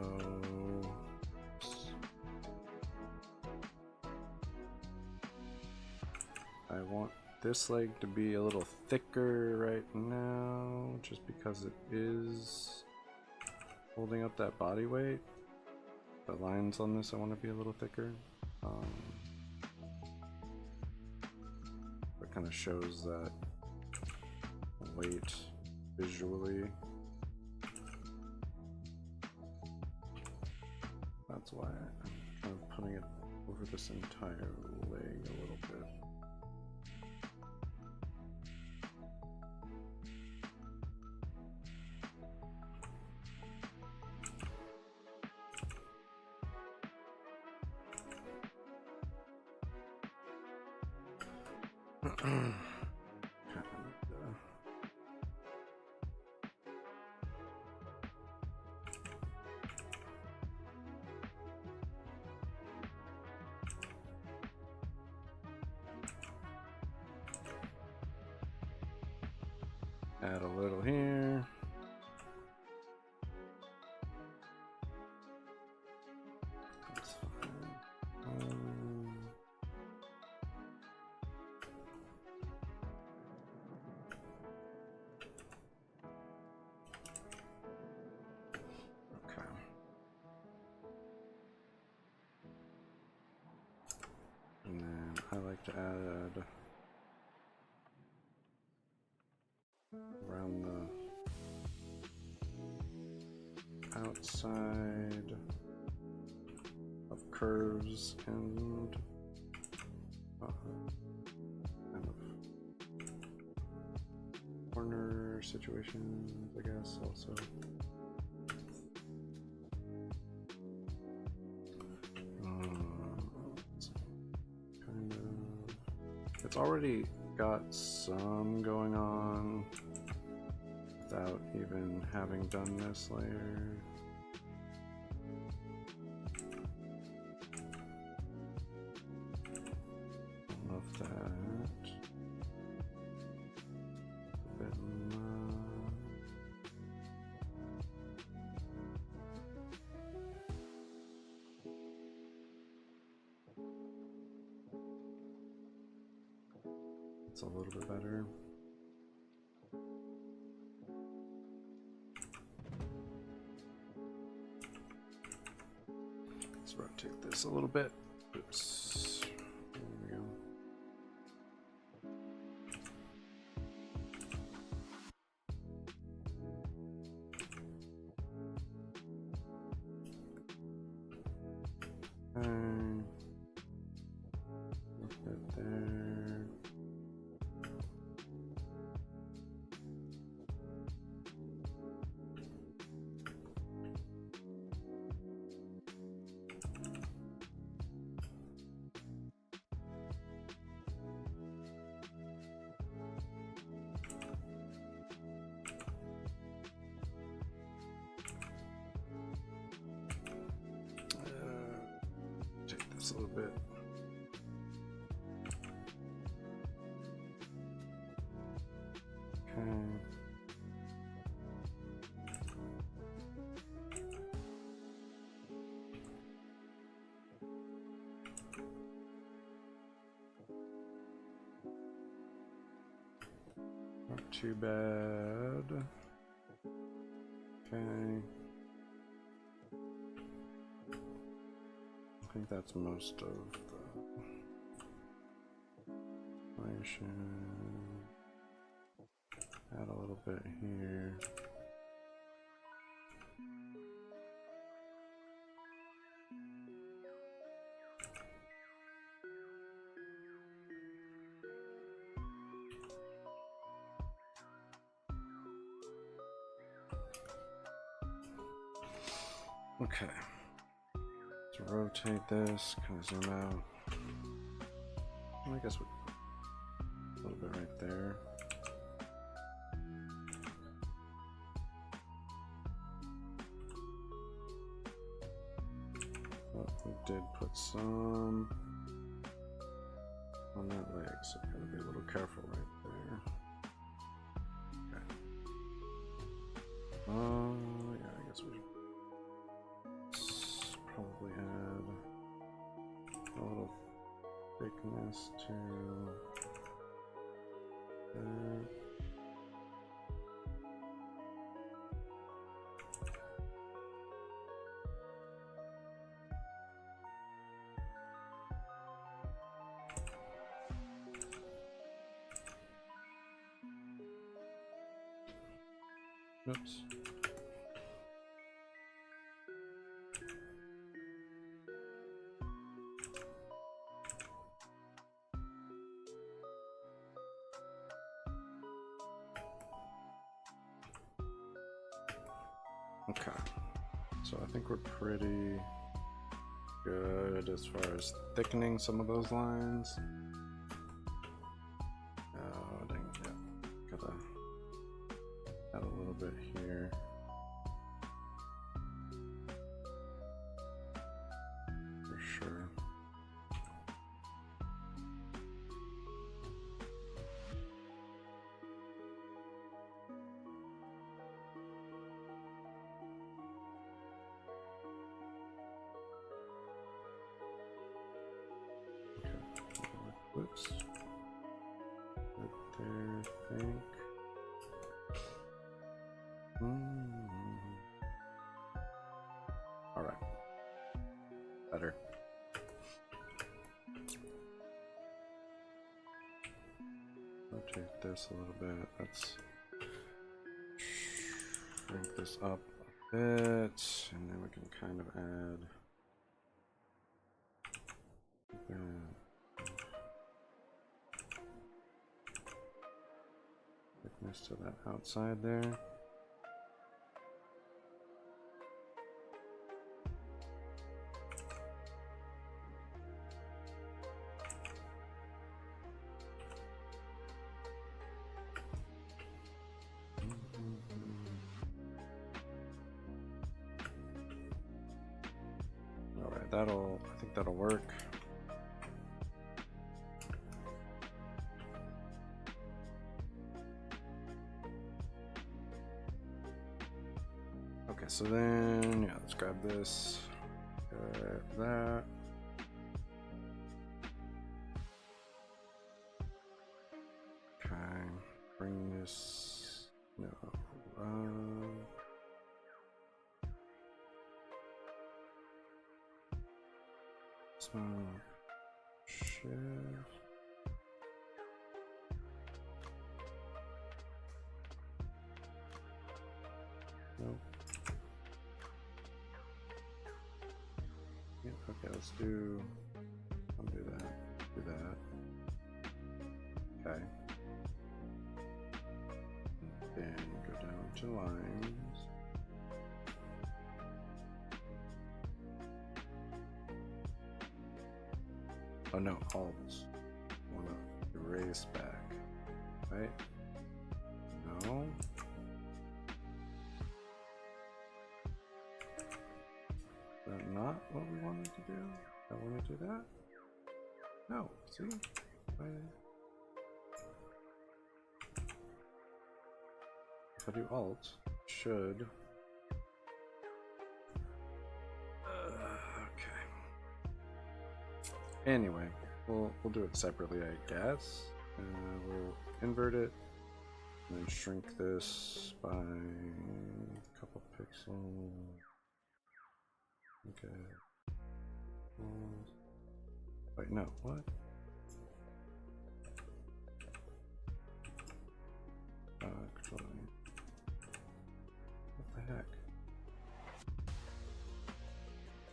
I want this leg to be a little thicker right now, just because it is holding up that body weight. The lines on this I want to be a little thicker. It kind of shows that weight visually. That's why I'm kind of putting it over this entire leg a little bit. Add a little here. That's fine. Okay. And then I like to add around the outside of curves and kind of corner situations, I guess, also. Kind of, it's already got some going on without even having done this layer. Love that. A bit more. It's a little bit better. Let's rotate this a little bit. Oops. There we go. Put that there. Take this a little bit. Okay. Not too bad. Okay. I think that's most of the information. Add a little bit here. Okay. Let's rotate this, kind of zoom out. Well, I guess we a little bit right there. Oh, we did put some on that leg, so gotta be a little careful right there. Okay. Yeah, I guess we should probably add a little thickness to that. Oops. Okay, so I think we're pretty good as far as thickening some of those lines. Oh, dang it, yeah. Gotta add a little bit here. For sure. Whoops. Right there, I think. Alright. Better. Rotate this a little bit. Let's shrink this up a bit, and then we can kind of add thickness to that outside there. All right, I think that'll work. Okay, so then, yeah, let's grab this, grab that. Okay, bring this, no, small shift. Nope. Yeah, okay, let's do, I'll do that, okay. Then go down to lines. Oh no, alt. I wanna erase back, right? No. Is that not what we wanted to do? I want to do that? No, see? If I do alt, it should. Okay. Anyway, we'll do it separately, I guess. We'll invert it and then shrink this by a couple pixels. Okay. Wait, no, what? Actually, what the heck?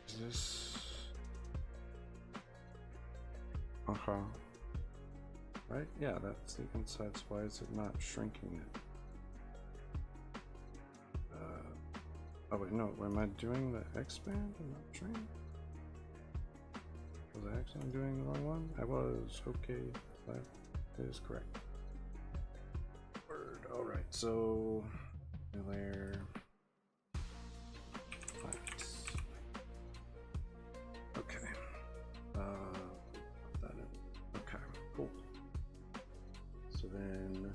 Is this? Uh-huh. Right? Yeah, that's the inside. Why is it not shrinking it? Oh wait, no, am I doing the X-band? I'm not sure. Was I actually doing the wrong one? I was. Okay, that is correct. Word. Alright, so layer plants. Okay. Put that in. Okay, cool. So then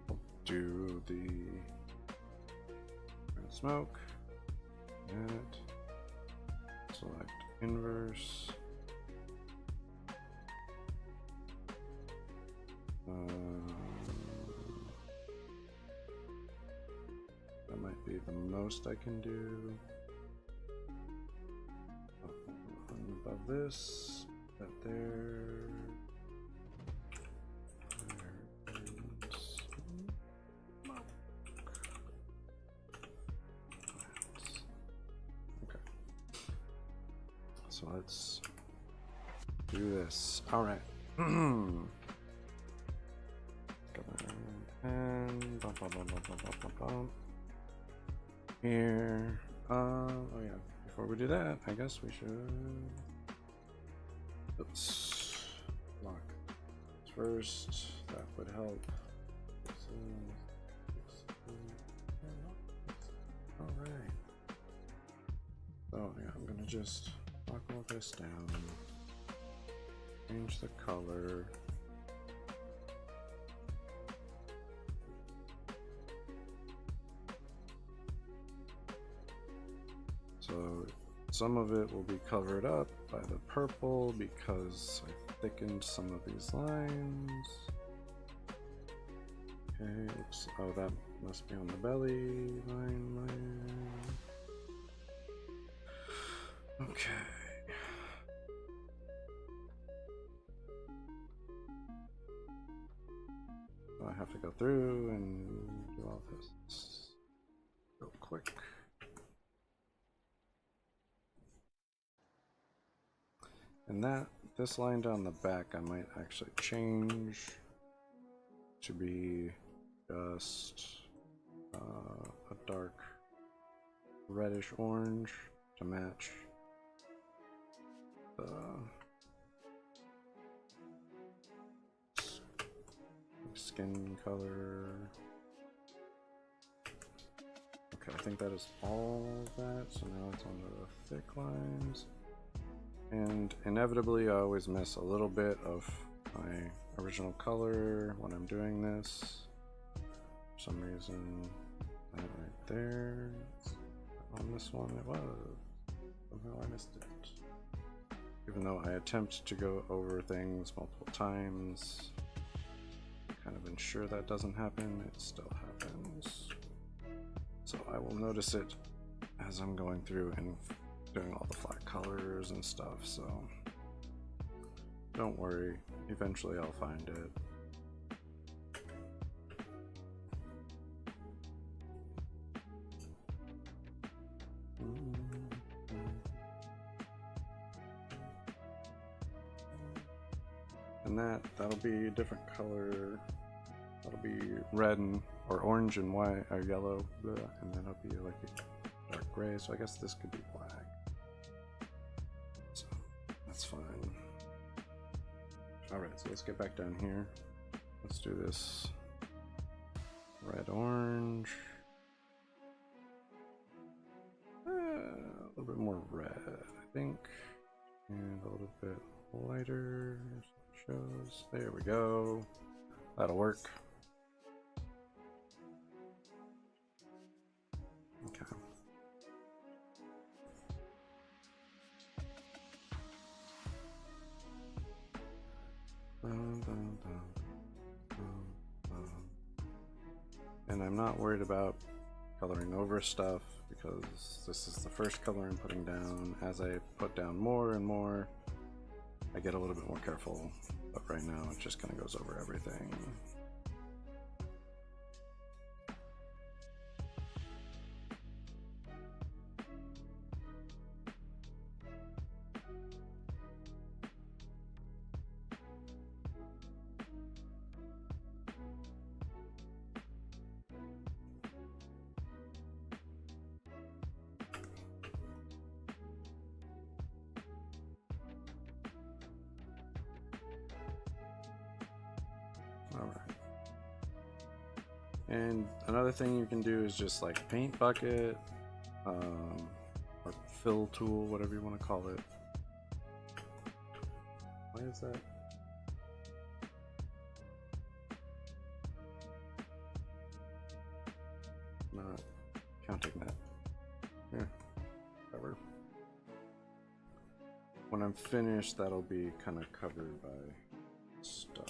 I'll do the smoke. That. Select inverse. That might be the most I can do. Above this, that there. Okay. So let's do this. All right. And here. Oh yeah. Before we do that, I guess we should. Oops. Lock. First, that would help. All right. So yeah, I'm gonna just lock all this down. Change the color. So some of it will be covered up by the purple because I thickened some of these lines. Okay, oops. Oh, that must be on the belly line. Okay. So I have to go through and do all this real quick. And this line down the back I might actually change to be just a dark reddish orange to match the skin color. Okay, I think that is all that. So now it's on the thick lines. And inevitably I always miss a little bit of my original color when I'm doing this. For some reason, that right there. On this one it was. Somehow I missed it. Even though I attempt to go over things multiple times, kind of ensure that doesn't happen, it still happens. So I will notice it as I'm going through and doing all the flat colors and stuff, so don't worry, eventually I'll find it. And that'll be a different color. That'll be red or orange and white or yellow, and then it'll be like a dark gray. So I guess this could be black. So that's fine. All right, so let's get back down here. Let's do this red orange. A little bit more red, I think, and a little bit lighter. Shows. There we go. That'll work. Okay. And I'm not worried about coloring over stuff because this is the first color I'm putting down. As I put down more and more, I get a little bit more careful, but right now it just kind of goes over everything. Alright. And another thing you can do is just like paint bucket, or fill tool, whatever you want to call it. Why is that? Not counting that. Yeah, whatever. When I'm finished, that'll be kind of covered by stuff.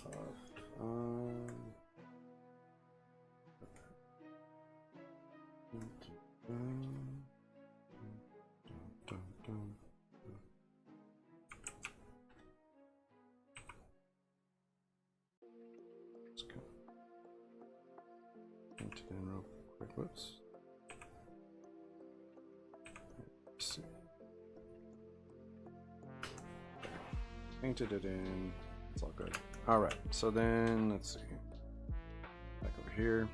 Let's go. Paint it in real quick. Whoops. Let's see. Painted it in. It's all good. All right. So then let's see. Back over here.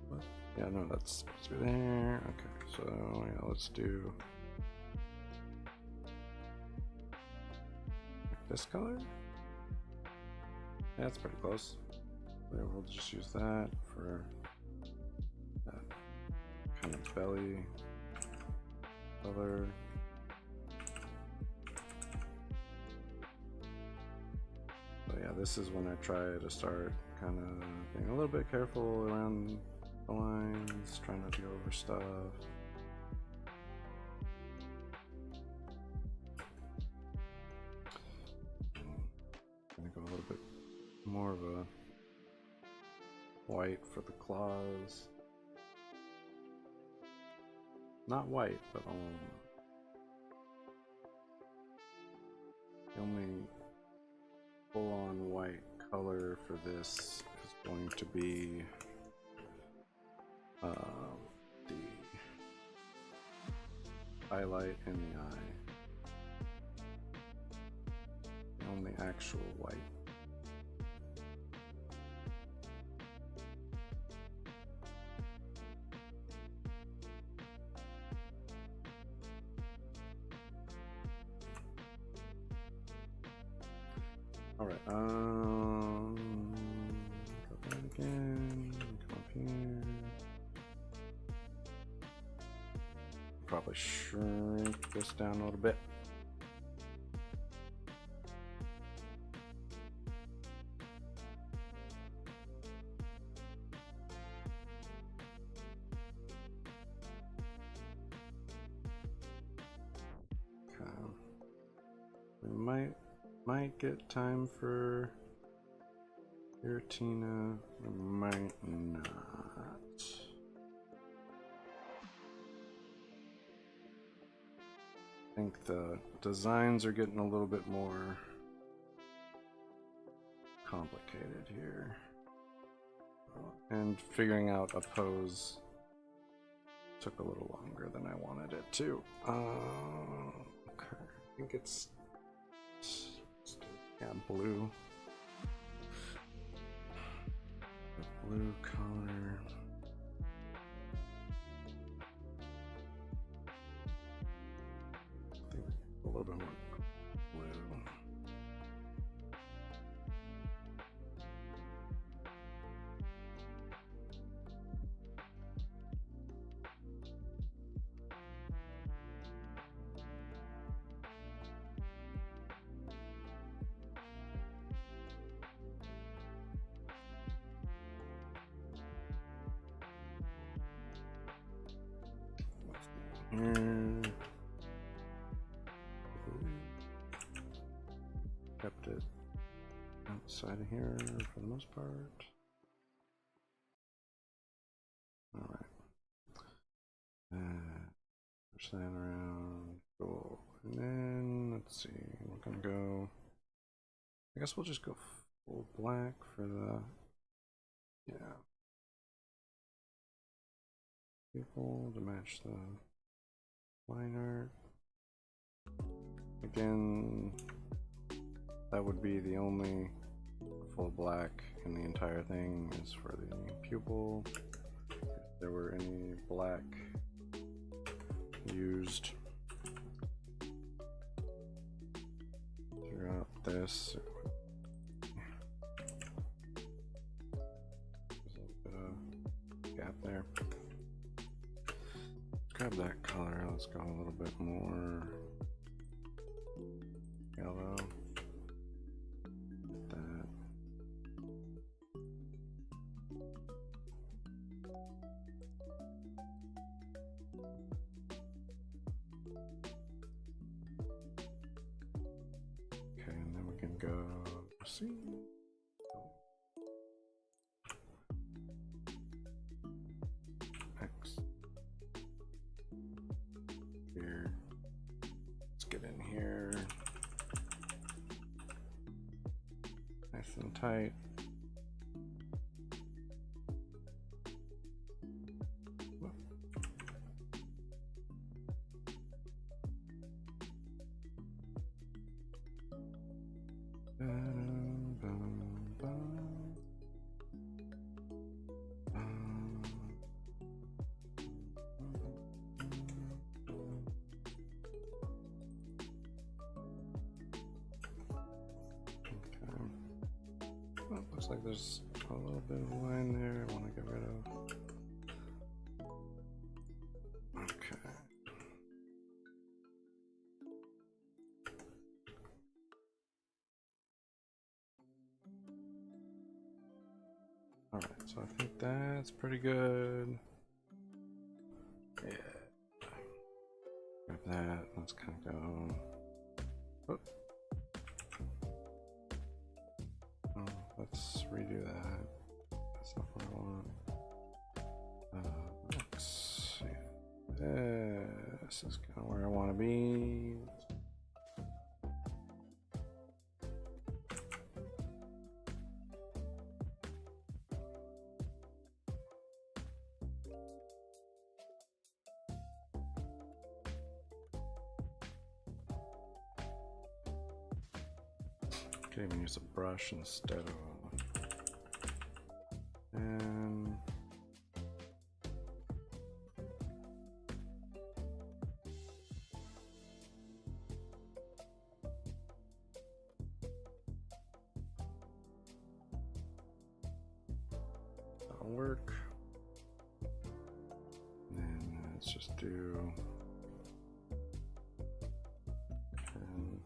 What? Yeah, no, that's supposed to be there. Okay. So yeah, let's do this color. Yeah, that's pretty close. We'll just use that for that kind of belly color. So yeah, this is when I try to start kind of being a little bit careful around the lines, trying not to go over stuff. I'm gonna go a little bit more of a white for the claws. Not white, but the only full-on white color for this is going to be the highlight in the eye. The only actual white. All right, go back again, come up here. Probably shrink this down a little bit. Okay. We might get time for Giratina, we might not. I think the designs are getting a little bit more complicated here. And figuring out a pose took a little longer than I wanted it to. Okay, I think it's yeah, blue. The blue color. I think a little bit more blue. Kept it outside of here for the most part. All right. Push that around. Cool. And then let's see. We're gonna go. I guess we'll just go full black for the. Yeah. People to match the line art. Again, that would be the only full black in the entire thing is for the pupil. If there were any black used throughout this, There. Let's grab that color. Let's go a little bit more yellow. Get that. Okay, and then we can go see. X. Here. Let's get in here. Nice and tight. Looks like there's a little bit of line there I want to get rid of. Okay. Alright, so I think that's pretty good. Yeah. Grab that. Let's kind of go. Oh. Let's redo that. That's not what I want. Let's see. This is kind of where I want to be. Could even use a brush instead of and that'll work. And then let's just do and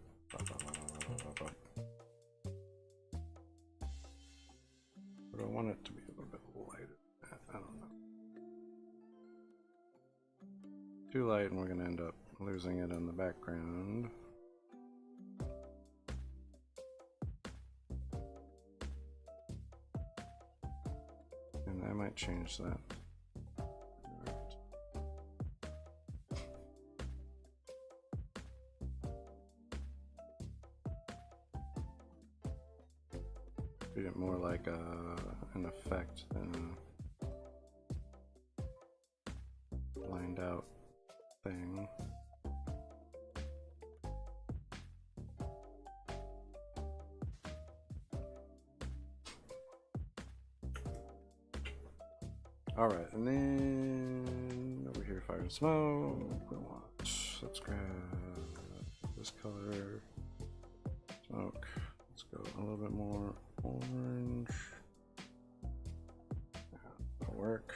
but I want it to be a little bit lighter. I don't know. Too light and we're going to end up losing it in the background. And I might change that. Treat it more like an effect than a lined out thing. All right, and then over here, fire and smoke. Let's grab this color, smoke. Let's go a little bit more orange. That'll work.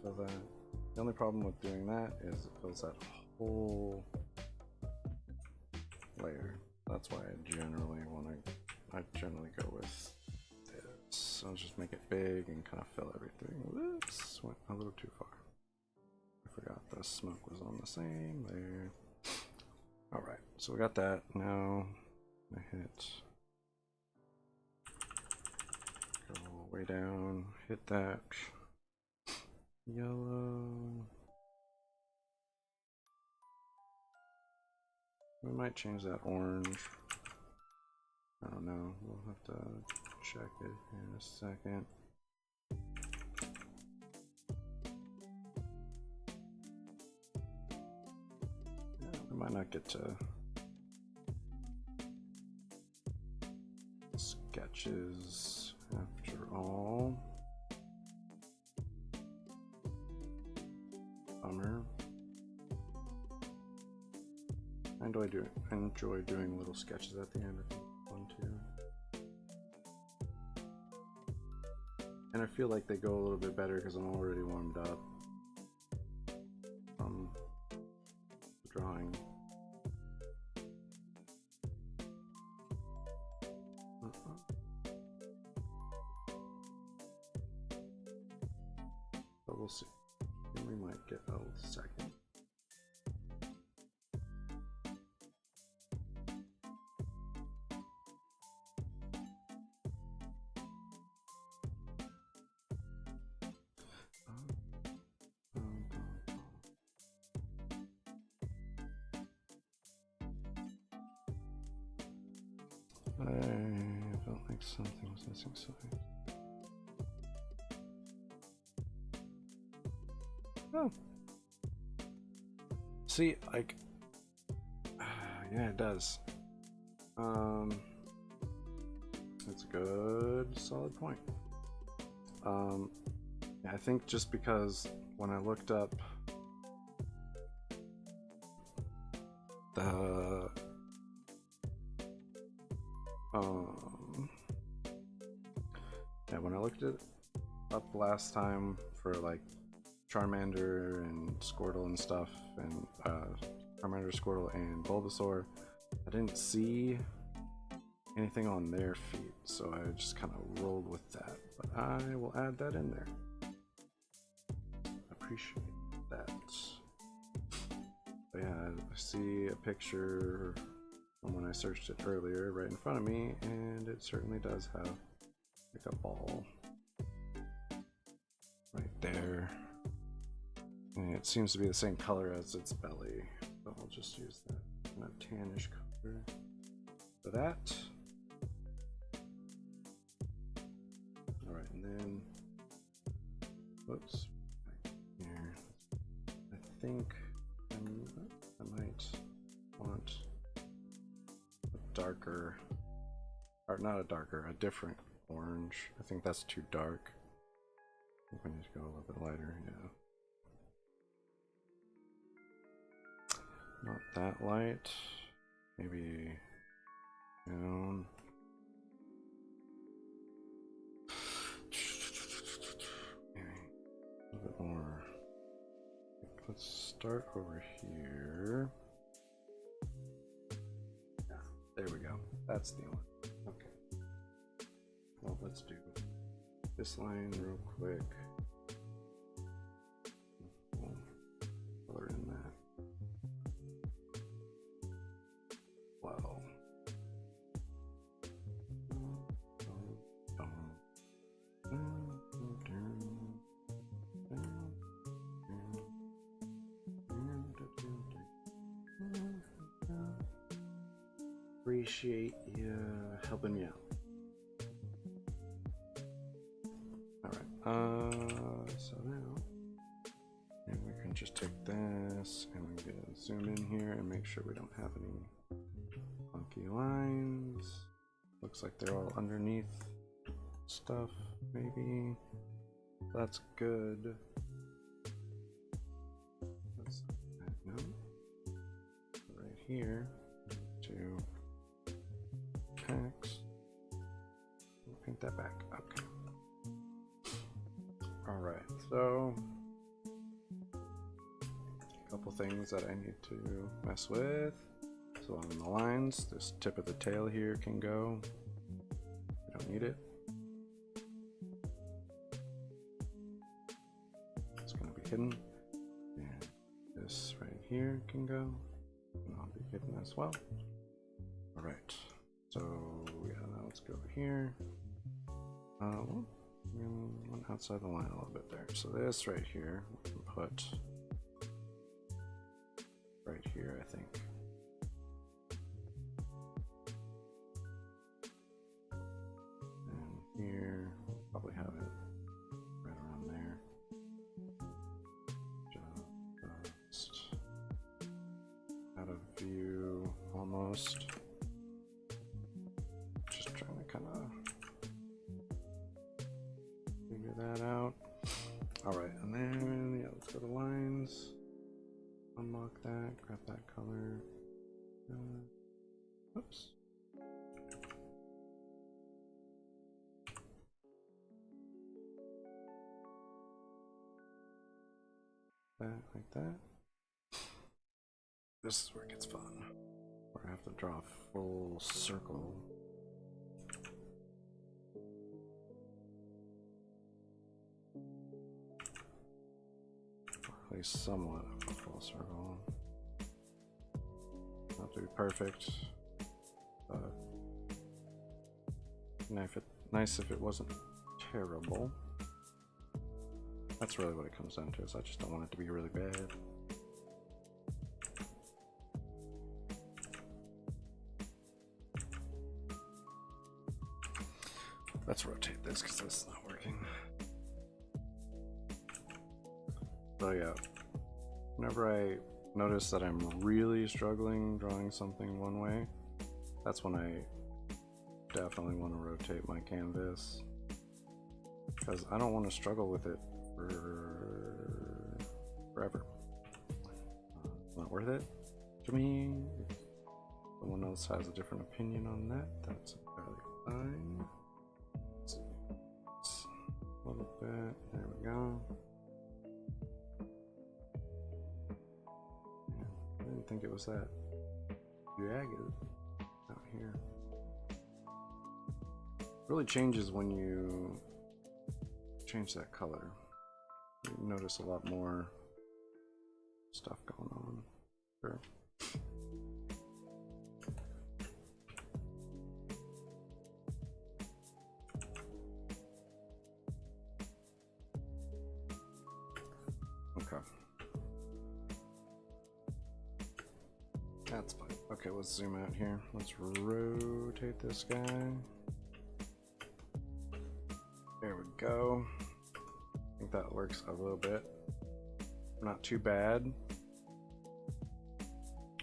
Fill that. The only problem with doing that is it fills that whole layer. That's why I generally go with this. I'll just make it big and kind of fill everything. Whoops, went a little too far. I forgot the smoke was on the same layer. All right, so we got that. Now I hit, go way down, hit that yellow. We might change that orange. I don't know, we'll have to check it in a second. Yeah, we might not get to sketches after all. Bummer. I enjoy doing little sketches at the end. I think it's fun too. And I feel like they go a little bit better because I'm already warmed up from drawing. But we'll see. We might get a second. I felt like something was missing. Something. Oh. See, like, yeah, it does. That's a good, solid point. I think just because when I looked up the when I looked it up last time for like Charmander and Squirtle and stuff, and Charmander, Squirtle, and Bulbasaur, I didn't see anything on their feet, so I just kind of rolled with that. But I will add that in there. Appreciate that. But yeah, I see a picture from when I searched it earlier right in front of me, and it certainly does have like a ball right there. And it seems to be the same color as its belly, so I'll just use that kind of tannish color for that. Alright, and then, whoops, right here. I think I might want a darker, or not a darker, a different orange. I think that's too dark. I think I need to go a little bit lighter, yeah. Not that light. Maybe down. Maybe a little bit more. Let's start over here. Yeah, there we go. That's the one. Okay. Well, let's do this line real quick. Color in that. Wow. Appreciate you helping me out. Alright, so now and we can just take this and we can zoom in here and make sure we don't have any funky lines. Looks like they're all underneath stuff, maybe. That's good. Let's no. Right here to X. We'll paint that back. Okay. Alright, so a couple things that I need to mess with. So on the lines, this tip of the tail here can go. We don't need it. It's going to be hidden. And this right here can go. And I'll be hidden as well. Alright, so yeah, now let's go here. Well, one outside the line a little bit there. So this right here, we can put right here, I think. And here, we'll probably have it right around there. Just out of view, almost. Just trying to kind of figure that out. Alright, and then, yeah, let's go to lines. Unlock that, grab that color. Oops. that, like that. This is where it gets fun. Where I have to draw a full circle. Or at least somewhat of a full circle. Not to be perfect, but nice if it wasn't terrible. That's really what it comes down to, is I just don't want it to be really bad. Let's rotate this because this is not working. So yeah, whenever I notice that I'm really struggling drawing something one way, that's when I definitely want to rotate my canvas, because I don't want to struggle with it for forever. It's not worth it to me. If someone else has a different opinion on that, that's entirely fine. A little bit, there we go. I didn't think it was that jagged out here. It really changes when you change that color. You notice a lot more stuff going on. Sure. Okay. That's fine. Okay, let's zoom out here. Let's rotate this guy. There we go. I think that works a little bit. Not too bad.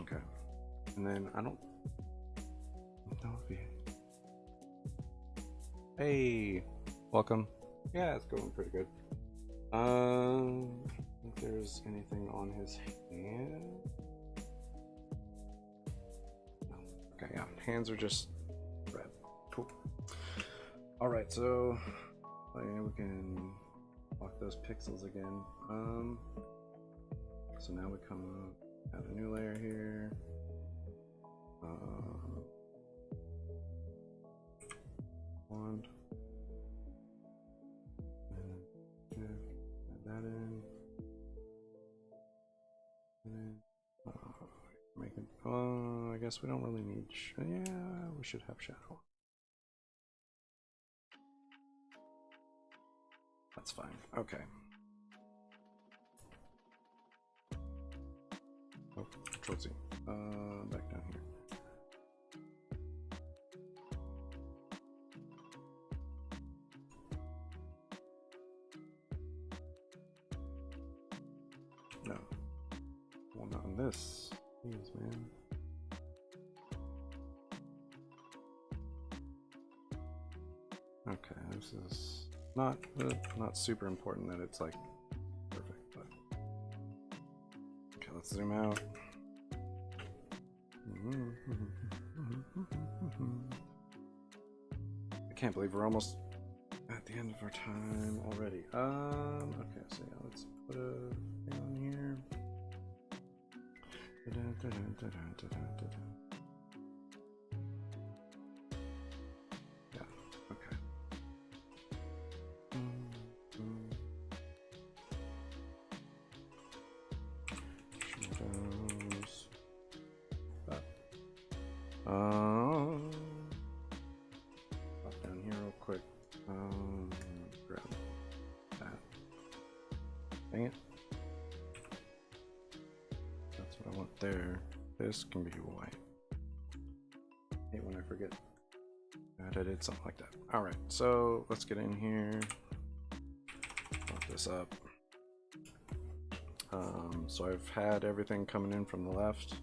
Okay. And then I don't know if Hey, welcome. Yeah, it's going pretty good. I think there's anything on his hand. No. Okay, yeah. Hands are just red. Cool. Alright, so yeah, we can lock those pixels again. So now we come add a new layer here. Wand. And add that in. And then make it. I guess we don't really need. Yeah, we should have shadow. That's fine. Okay. Oh, Control Z. Back down here. No. Well, not on this. Jeez, man. Okay, this is not super important that it's like perfect, but okay, let's zoom out. I can't believe we're almost at the end of our time already. Okay, so yeah, let's put a thing on here. Yeah, okay. Pop down here real quick. Grab that. Dang it. That's what I want there. This can be white. I hate when I forget. I did something like that. Alright, so let's get in here. Pop this up. So I've had everything coming in from the left.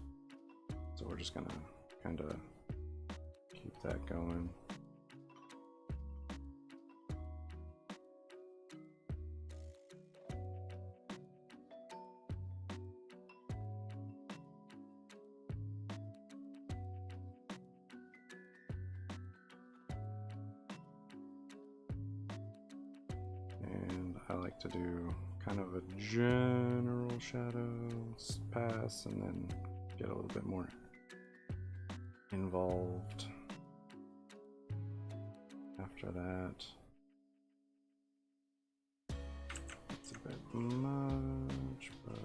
So we're just gonna kind of keep that going. And I like to do kind of a general shadow pass and then get a little bit more involved after that. It's a bit much, but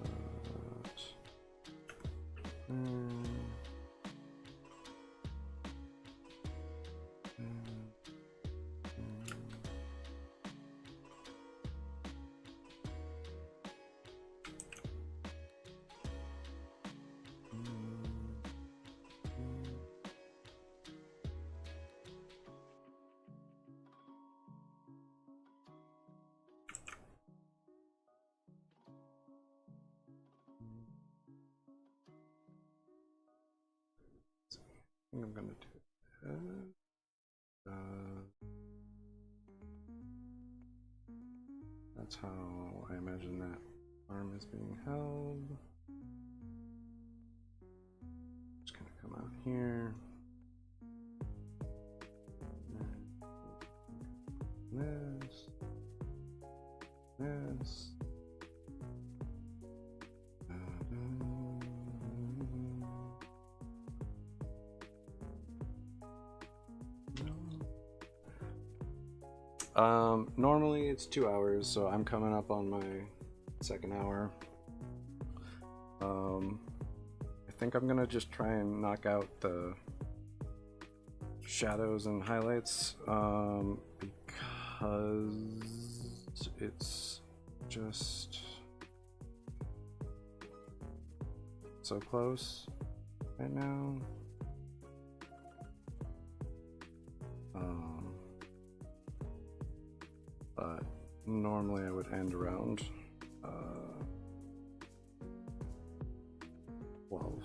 I think I'm gonna do that. That's how I imagine that arm is being held. Just gonna come out here. This. This. Normally it's 2 hours, so I'm coming up on my second hour. I think I'm gonna just try and knock out the shadows and highlights because it's just so close right now. But normally I would end around 12.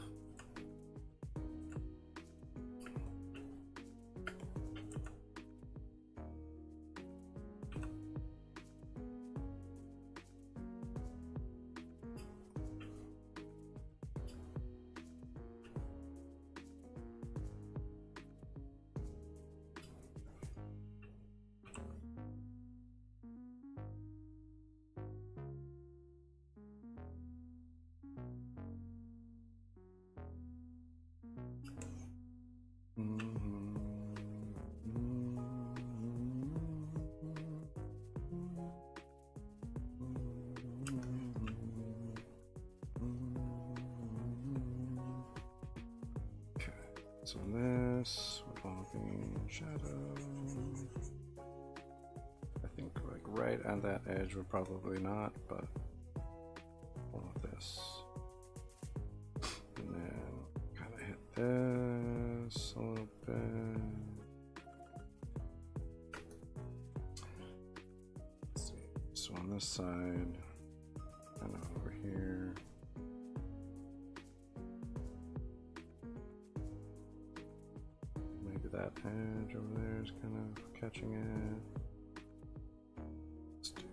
So this would all be shadow. I think like right at that edge would probably not, but all of this. And then kind of hit this a little bit. Let's see. So on this side, kind of over here. That edge over there is kind of catching it. Let's do.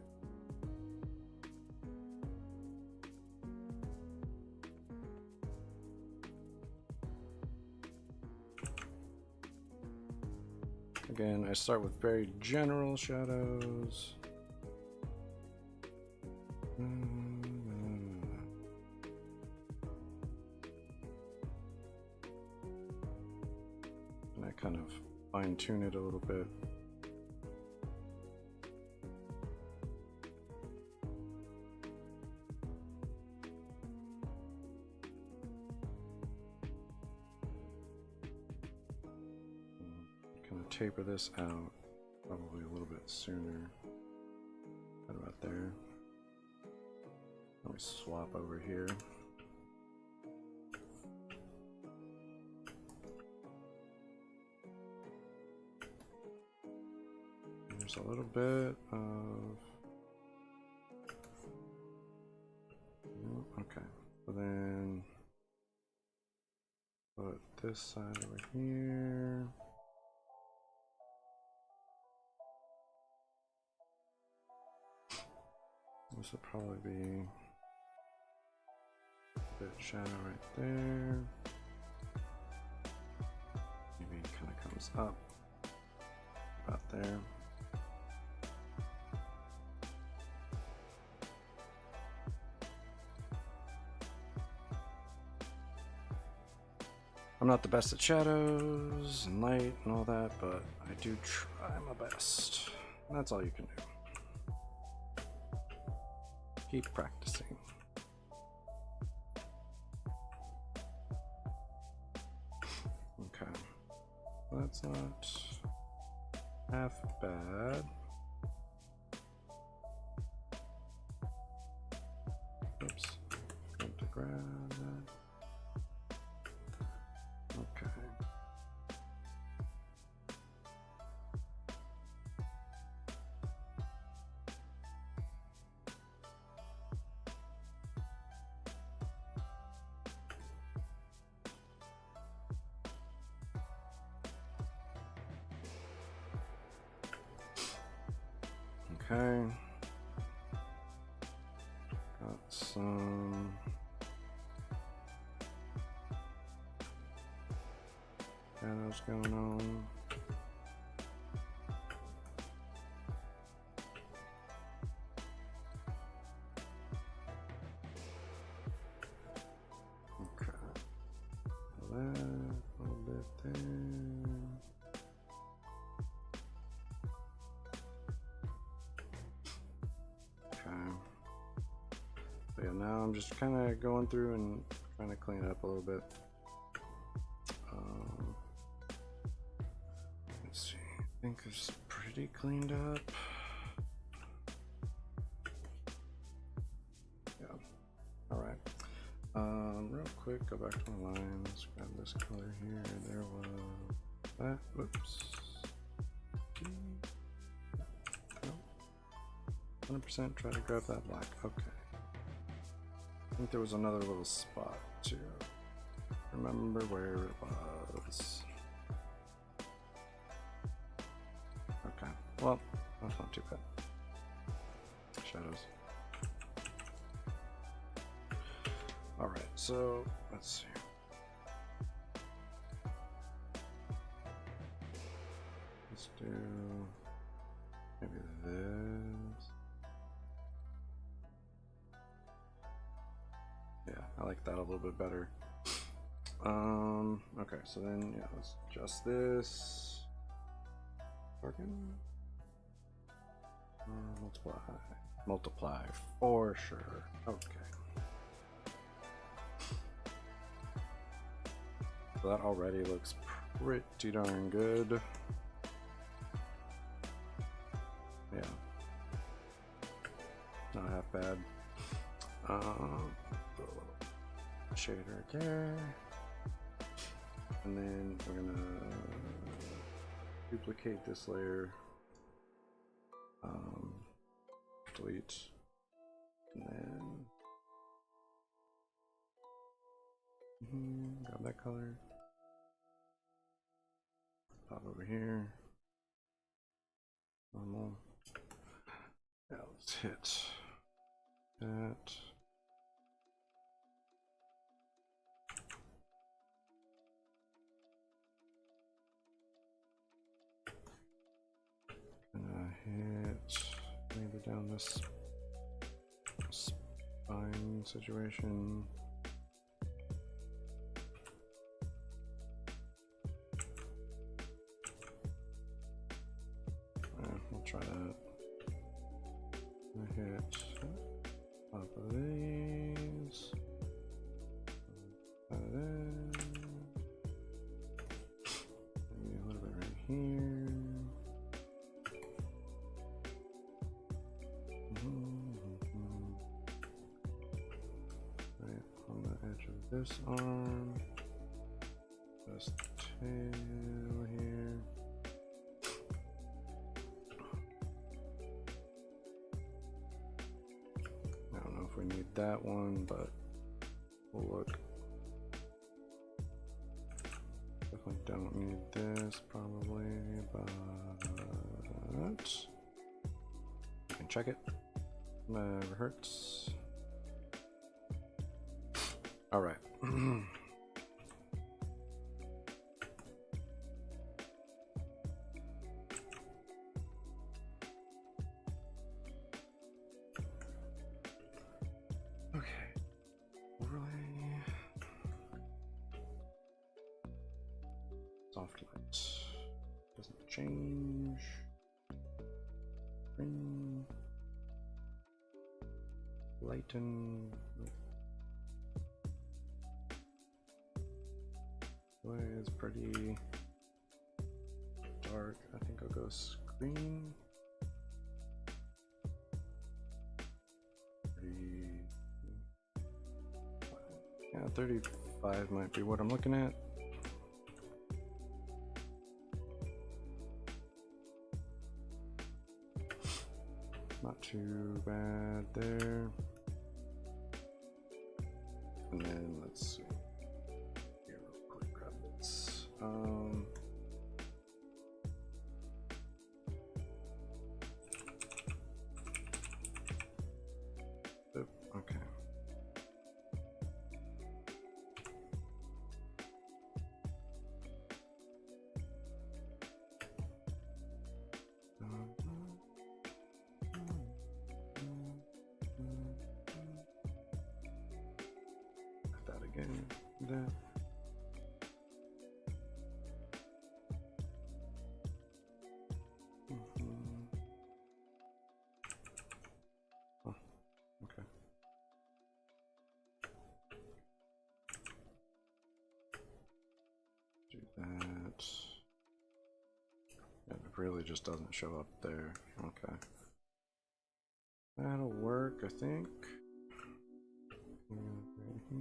Again, I start with very general shadows. Kind of fine tune it a little bit. Kind of taper this out probably a little bit sooner. Right about there. Let me swap over here. There's a little bit of, okay, so then put this side over here. This will probably be a bit shadow right there. Maybe it kind of comes up about there. I'm not the best at shadows and light and all that, but I do try my best. And that's all you can do. Keep practicing. Okay. That's not half bad. Oops. Got to grab that. Okay. Okay. Got some shadows going on. Okay. That a little bit there. So yeah, now I'm just kind of going through and trying to clean it up a little bit. Let's see, I think it's pretty cleaned up. Yeah, all right. Real quick, go back to my lines, grab this color here. There was that, whoops. 100% try to grab that black, okay. I think there was another little spot too. Remember where it was. Okay, well, that's not too bad. Shadows. Alright, so let's see. Let's do maybe this. Yeah, I like that a little bit better. Okay, so then yeah, let's adjust this. Working. Multiply for sure. Okay. So that already looks pretty darn good. Yeah. Not half bad. Shader there, and then we're gonna duplicate this layer, delete, and then grab that color, pop over here, normal. Yeah, let's hit that. Hit maybe down this spine situation. We'll try that. Hit top of these. Maybe a little bit right here. This arm, this tail here. I don't know if we need that one, but we'll look. Definitely don't need this probably, but you can check it. Never hurts. All right. Okay. Overlay. Soft light doesn't change. Green. Lighten. Boy, it's pretty dark. I think I'll go screen. 35 might be what I'm looking at. Not too bad there. And then let's see. Here, real quick, grab this. Okay. That again. That. Oh, okay. Do that. Yeah, it really just doesn't show up there. Okay. That'll work, I think. Right here.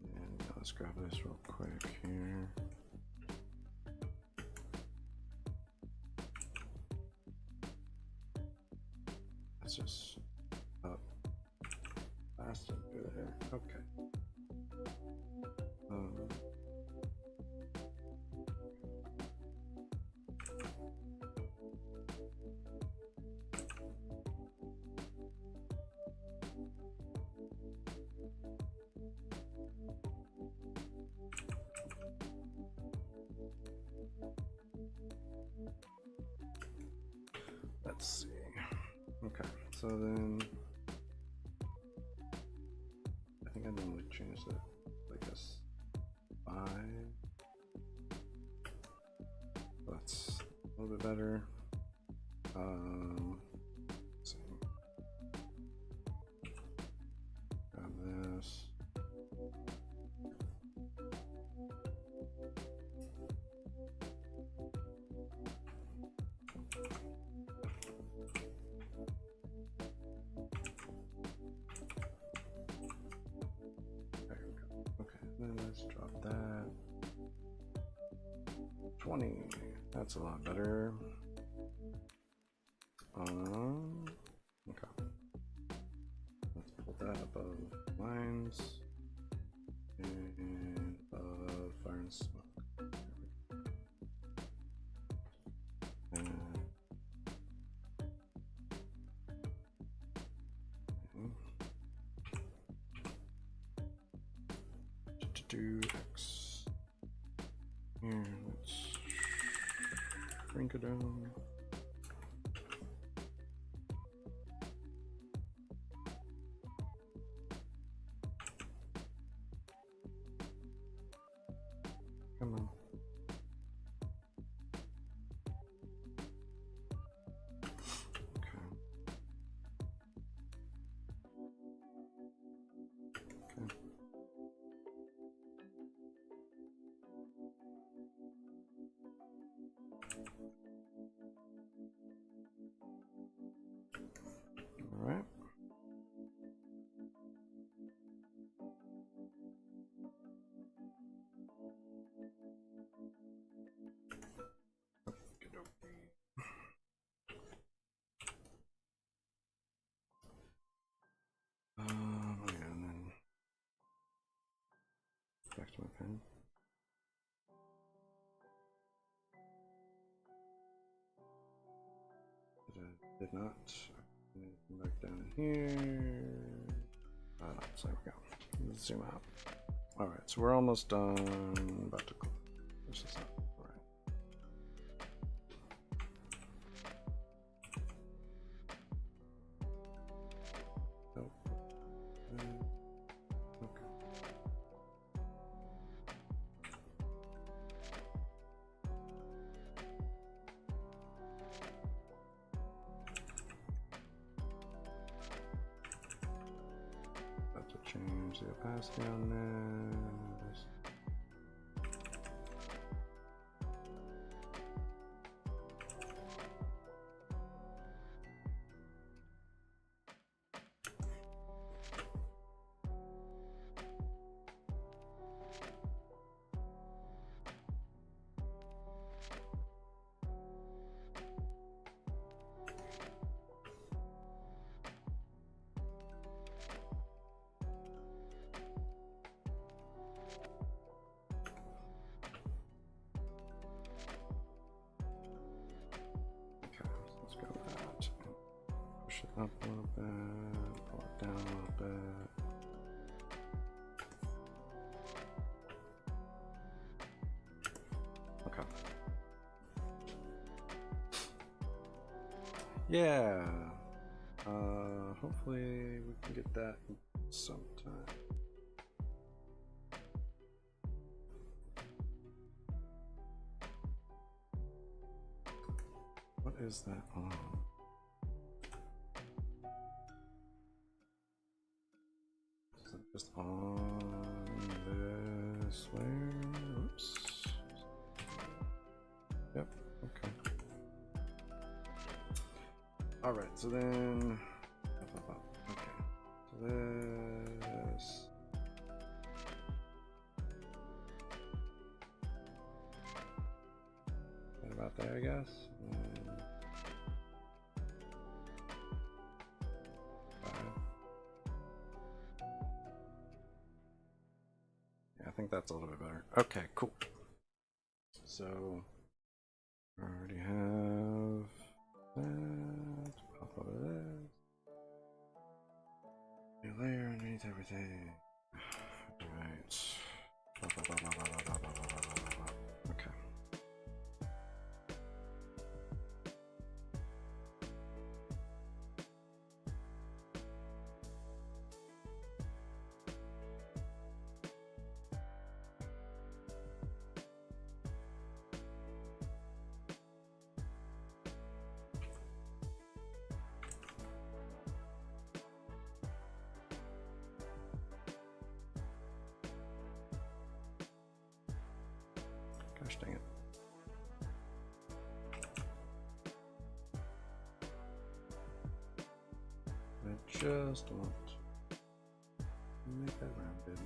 And let's grab this real quick here. Let's just up fast under there. Okay. Let's see. Okay, so then I think I normally change that like this. 5. That's a little bit better. Let's see. Grab this. Then let's drop that. 20. That's a lot better. Okay. Let's pull that above lines and above fire and smoke. Do X. Here, let's shrink it down. Come on. All right. Yeah, and then back to my pen. Did not. Come back down here. So there we go. Let's zoom out. Alright, so we're almost done. About to close. This is not right. Nope. Okay. About to change the opacity on this. Push it up a little bit, pull it down a little bit. Okay. Yeah. Hopefully we can get that sometime. What is that on? Just on this layer. Oops. Yep. Okay. All right. So then. Okay. So this. Right about there, I guess. I think that's a little bit better. Okay, cool. So I already have that. Pop over this. A layer underneath everything. Right. Okay. Gosh dang it. I just want to make that rounded.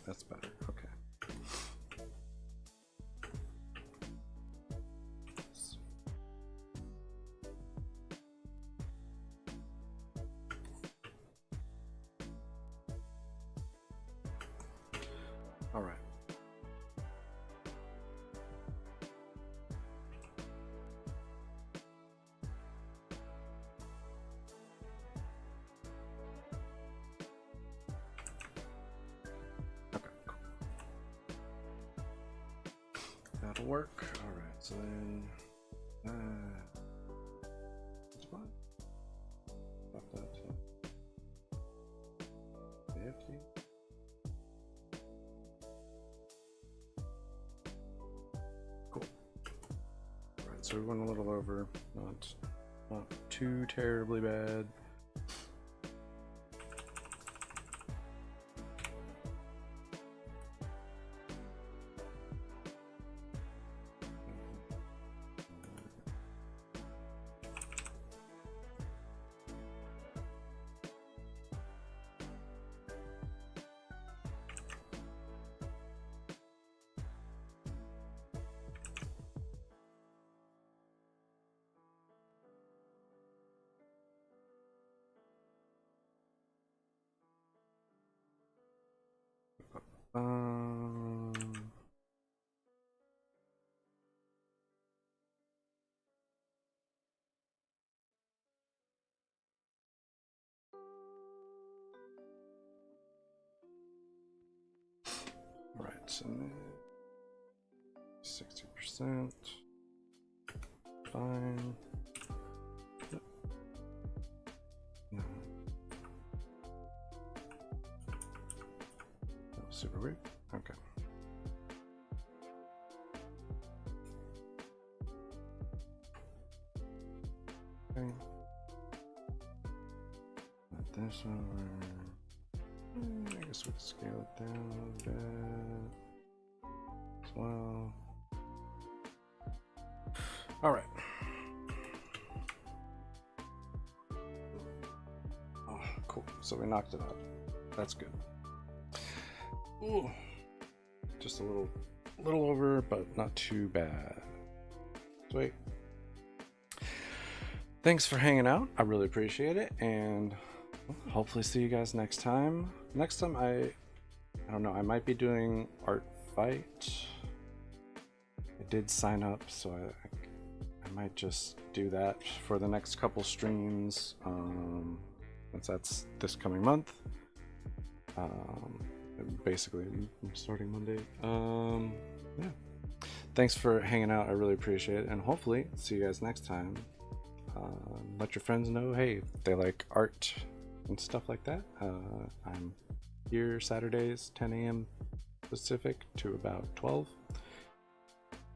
That's better. Okay. All right. That'll work. All right. So then, that's fine. Stop that to 50. Cool. All right. So we went a little over. Not too terribly bad. Um, right, so 60%. Fine. No. That was super weird. Okay. Okay. Put this over. I guess we can scale it down a little bit as well. All right. Oh, cool. So we knocked it out. That's good. Ooh. Just a little over, but not too bad. Sweet. Thanks for hanging out. I really appreciate it, and hopefully see you guys next time. Next time I don't know, I might be doing Art Fight. I did sign up, so I might just do that for the next couple streams, since that's this coming month. Basically, I'm starting Monday. Yeah. Thanks for hanging out. I really appreciate it, and hopefully see you guys next time. Let your friends know, hey, if they like art and stuff like that. I'm here Saturdays, 10 a.m. Pacific to about 12.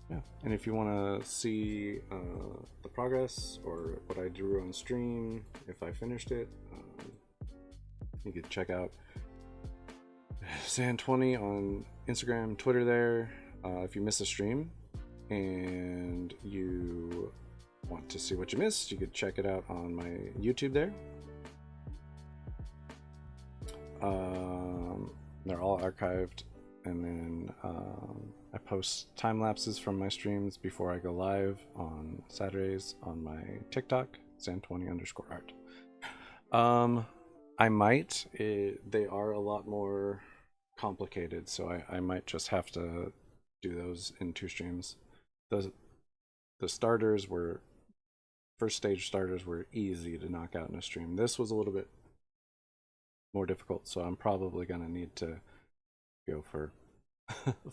Yeah, and if you want to see the progress or what I drew on stream, if I finished it, you could check out Zann20 on Instagram, Twitter there. If you miss a stream and you want to see what you missed, you could check it out on my YouTube there. They're all archived, and then I post time lapses from my streams before I go live on Saturdays on my TikTok, Zann20_art. I might. They are a lot more complicated, so I might just have to do those in 2 streams. The starters were, first stage starters were easy to knock out in a stream. This was a little bit more difficult, so I'm probably gonna need to go for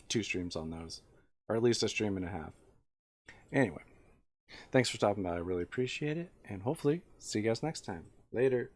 2 streams on those, or at least a stream and a half. Anyway, thanks for stopping by. I really appreciate it, and hopefully see you guys next time. Later.